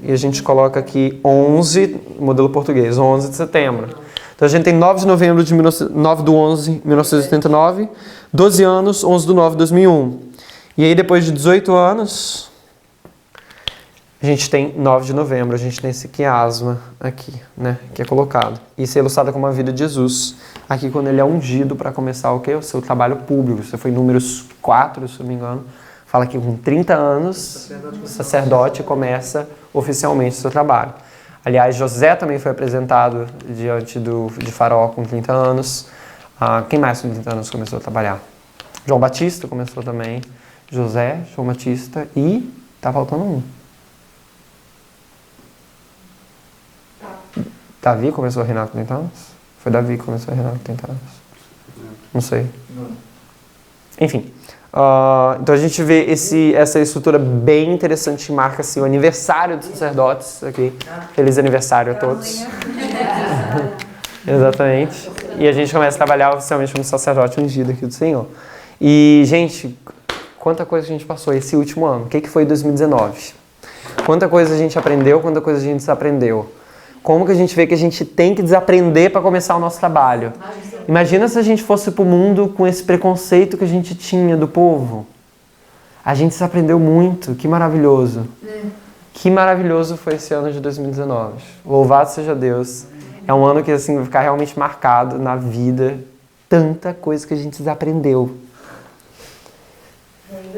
E a gente coloca aqui 11, modelo português, 11 de setembro. Então a gente tem 9 de novembro de 9 do 11 de 1989, 12 anos, 11 do 9 de 2001. E aí depois de 18 anos, a gente tem 9 de novembro, a gente tem esse quiasma aqui, né, que é colocado. Isso é ilustrado como a vida de Jesus, aqui quando ele é ungido para começar o quê? O seu trabalho público. Isso foi em Números 4, se não me engano. Fala que com 30 anos, o sacerdote começa oficialmente o seu trabalho. Aliás, José também foi apresentado diante de Faraó com 30 anos. Quem mais com 30 anos começou a trabalhar? João Batista começou também. José, João Batista e tá faltando um. Davi começou a reinar com 30 anos? Foi Davi que começou a reinar com 30 anos? Não sei. Enfim. Então a gente vê essa estrutura bem interessante que marca assim, o aniversário dos sacerdotes aqui. Feliz aniversário a todos. Exatamente. E a gente começa a trabalhar oficialmente como sacerdote ungido aqui do Senhor. E, gente, quanta coisa a gente passou esse último ano. O que foi 2019? Quanta coisa a gente aprendeu, quanta coisa a gente desaprendeu. Como que a gente vê que a gente tem que desaprender para começar o nosso trabalho? Imagina se a gente fosse para o mundo com esse preconceito que a gente tinha do povo. A gente desaprendeu muito. Que maravilhoso. Que maravilhoso foi esse ano de 2019. Louvado seja Deus. É um ano que assim, vai ficar realmente marcado na vida. Tanta coisa que a gente desaprendeu.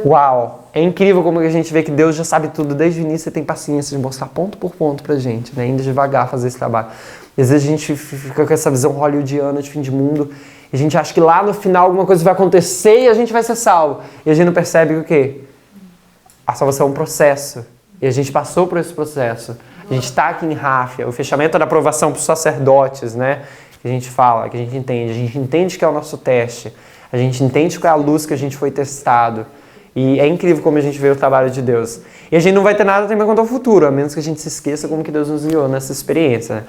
Uau! É incrível como a gente vê que Deus já sabe tudo desde o início e tem paciência de mostrar ponto por ponto pra gente, né? Indo devagar fazer esse trabalho. E às vezes a gente fica com essa visão hollywoodiana de fim de mundo e a gente acha que lá no final alguma coisa vai acontecer e a gente vai ser salvo. E a gente não percebe que o quê? A salvação é um processo. E a gente passou por esse processo. A gente está aqui em Ráfia, o fechamento da aprovação para os sacerdotes, né? Que a gente fala, que a gente entende que é o nosso teste. A gente entende qual é a luz que a gente foi testado. E é incrível como a gente vê o trabalho de Deus. E a gente não vai ter nada também quanto ao futuro, a menos que a gente se esqueça como que Deus nos guiou nessa experiência, né?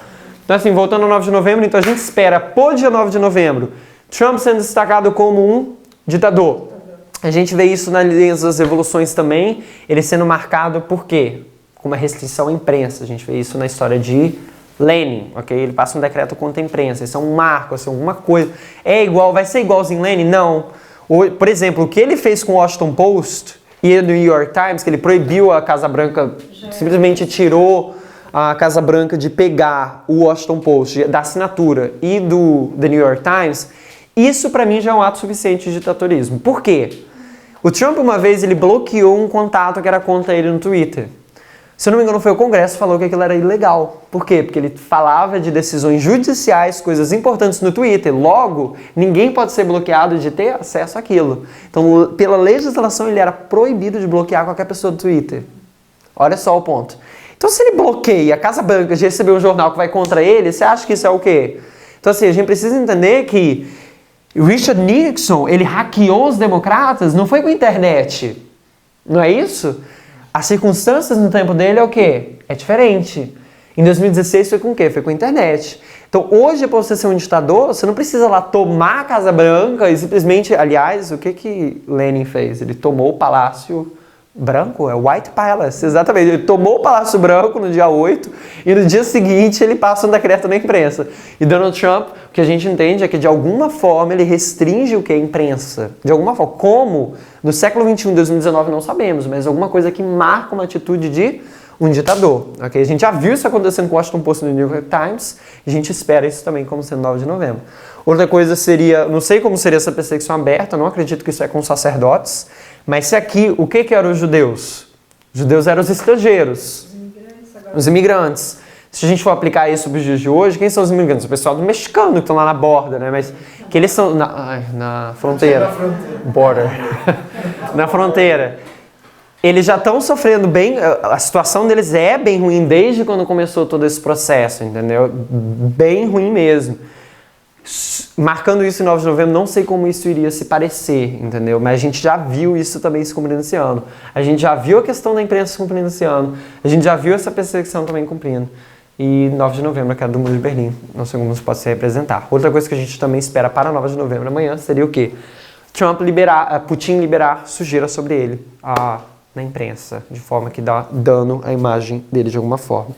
Então assim, voltando ao 9 de novembro, então a gente espera, por dia 9 de novembro, Trump sendo destacado como um ditador. A gente vê isso nas linhas das revoluções também, ele sendo marcado por quê? Com uma restrição à imprensa. A gente vê isso na história de Lenin, ok? Ele passa um decreto contra a imprensa, isso é um marco, assim, alguma coisa. Vai ser igualzinho Lenin? Não. Por exemplo, o que ele fez com o Washington Post e o New York Times, que ele proibiu a Casa Branca, simplesmente tirou a Casa Branca de pegar o Washington Post, da assinatura e do The New York Times, isso para mim já é um ato suficiente de ditatorialismo. Por quê? O Trump uma vez ele bloqueou um contato que era contra ele no Twitter. Se eu não me engano, foi o Congresso que falou que aquilo era ilegal. Por quê? Porque ele falava de decisões judiciais, coisas importantes no Twitter. Logo, ninguém pode ser bloqueado de ter acesso àquilo. Então, pela legislação, ele era proibido de bloquear qualquer pessoa do Twitter. Olha só o ponto. Então, se ele bloqueia a Casa Branca de receber um jornal que vai contra ele, você acha que isso é o quê? Então, assim, a gente precisa entender que o Richard Nixon, ele hackeou os democratas, não foi com a internet. Não é isso? As circunstâncias no tempo dele é o quê? É diferente. Em 2016 foi com o quê? Foi com a internet. Então hoje, para você ser um ditador, você não precisa lá tomar a Casa Branca e simplesmente... Aliás, o que Lenin fez? Ele tomou o Palácio Branco, é White Palace, exatamente. Ele tomou o Palácio Branco no dia 8 e no dia seguinte ele passa um decreto na imprensa. E Donald Trump, o que a gente entende é que de alguma forma ele restringe o que? A imprensa. De alguma forma. Como? No século XXI, 2019, não sabemos, mas alguma coisa que marca uma atitude de um ditador. Okay? A gente já viu isso acontecendo com o Washington Post no New York Times e a gente espera isso também como sendo 9 de novembro. Outra coisa seria, não sei como seria essa perseguição aberta, não acredito que isso é com sacerdotes, mas se aqui, o que eram os judeus? Os judeus eram os estrangeiros, os imigrantes. Se a gente for aplicar isso para os dias de hoje, quem são os imigrantes? O pessoal do mexicano que estão lá na borda, né? Mas que eles são na fronteira. Border. Na fronteira. Eles já estão sofrendo bem, a situação deles é bem ruim desde quando começou todo esse processo, entendeu? Bem ruim mesmo. Marcando isso em 9 de novembro, não sei como isso iria se parecer, entendeu? Mas a gente já viu isso também se cumprindo esse ano. A gente já viu a questão da imprensa se cumprindo esse ano. A gente já viu essa perseguição também cumprindo. E 9 de novembro, a queda do Muro de Berlim. Não sei como isso pode se representar. Outra coisa que a gente também espera para 9 de novembro amanhã seria o quê? Putin liberar sujeira sobre ele na imprensa, de forma que dá dano à imagem dele de alguma forma.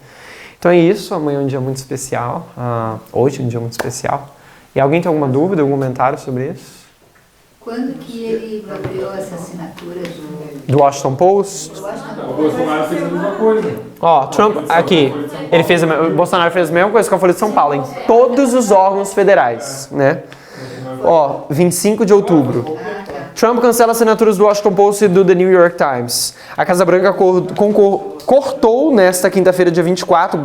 Então é isso, amanhã é um dia muito especial, hoje é um dia muito especial. E alguém tem alguma dúvida, algum comentário sobre isso? Quando que ele bloqueou essa assinatura Do Washington Post? O Bolsonaro fez a mesma coisa. Ó, Trump, aqui, o Bolsonaro fez a mesma coisa que a Folha de São Paulo, em todos os órgãos federais, né? Ó, 25 de outubro. Trump cancela assinaturas do Washington Post e do The New York Times. A Casa Branca cortou nesta quinta-feira, dia 24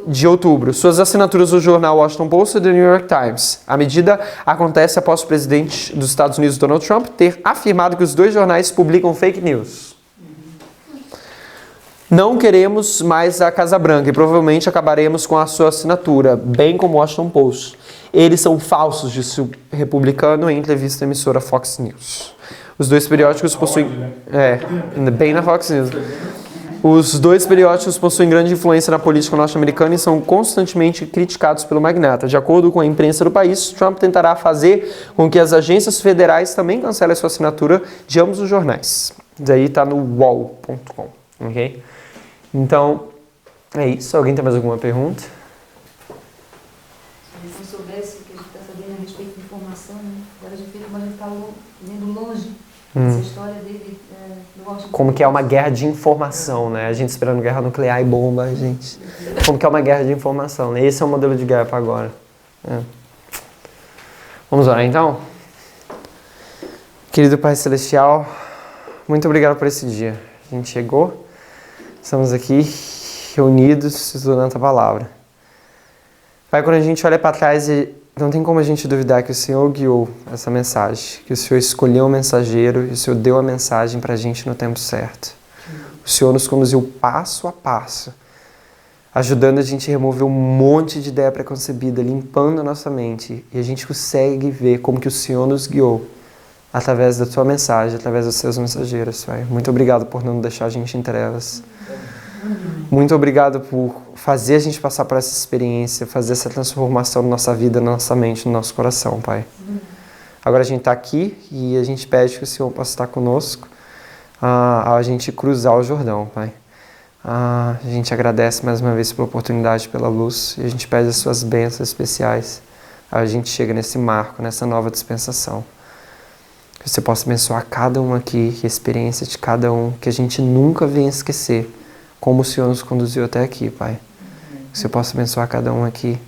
de outubro, suas assinaturas do jornal Washington Post e do New York Times. A medida acontece após o presidente dos Estados Unidos, Donald Trump, ter afirmado que os dois jornais publicam fake news. Não queremos mais a Casa Branca e provavelmente acabaremos com a sua assinatura, bem como o Washington Post. Eles são falsos, disse o republicano em entrevista à emissora Fox News. Os dois periódicos possuem... bem na Fox News. Os dois periódicos possuem grande influência na política norte-americana e são constantemente criticados pelo magnata. De acordo com a imprensa do país, Trump tentará fazer com que as agências federais também cancelem sua assinatura de ambos os jornais. Daí está no wall.com, ok? Então, é isso. Alguém tem mais alguma pergunta? Se não soubesse o que a gente está sabendo a respeito de informação, né? Agora a gente vê como a gente está vendo longe essa história dele do Washington. Como que é uma guerra de informação, né? A gente esperando guerra nuclear e bomba, gente. Como que é uma guerra de informação, né? Esse é o modelo de guerra para agora. Vamos orar então? Querido Pai Celestial, muito obrigado por esse dia. A gente chegou, estamos aqui reunidos estudando a tua palavra. Pai, quando a gente olha para trás, não tem como a gente duvidar que o Senhor guiou essa mensagem, que o Senhor escolheu o mensageiro e o Senhor deu a mensagem para a gente no tempo certo. O Senhor nos conduziu passo a passo, ajudando a gente a remover um monte de ideia preconcebida, limpando a nossa mente, e a gente consegue ver como que o Senhor nos guiou através da tua mensagem, através dos seus mensageiros, Pai. Muito obrigado por não deixar a gente em trevas. Muito obrigado por fazer a gente passar por essa experiência, fazer essa transformação na nossa vida, na nossa mente, no nosso coração, Pai. Agora a gente está aqui e a gente pede que o Senhor possa estar conosco a gente cruzar o Jordão, Pai. A gente agradece mais uma vez pela oportunidade, pela luz, e a gente pede as suas bênçãos especiais. A gente chega nesse marco, nessa nova dispensação. Que você possa abençoar cada um aqui, que a experiência de cada um, que a gente nunca venha esquecer como o Senhor nos conduziu até aqui, Pai. Que você possa abençoar cada um aqui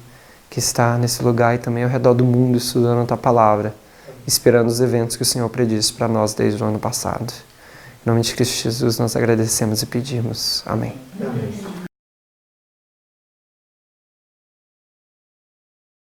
que está nesse lugar e também ao redor do mundo estudando a tua palavra, esperando os eventos que o Senhor predisse para nós desde o ano passado. Em nome de Cristo Jesus, nós agradecemos e pedimos. Amém. Amém.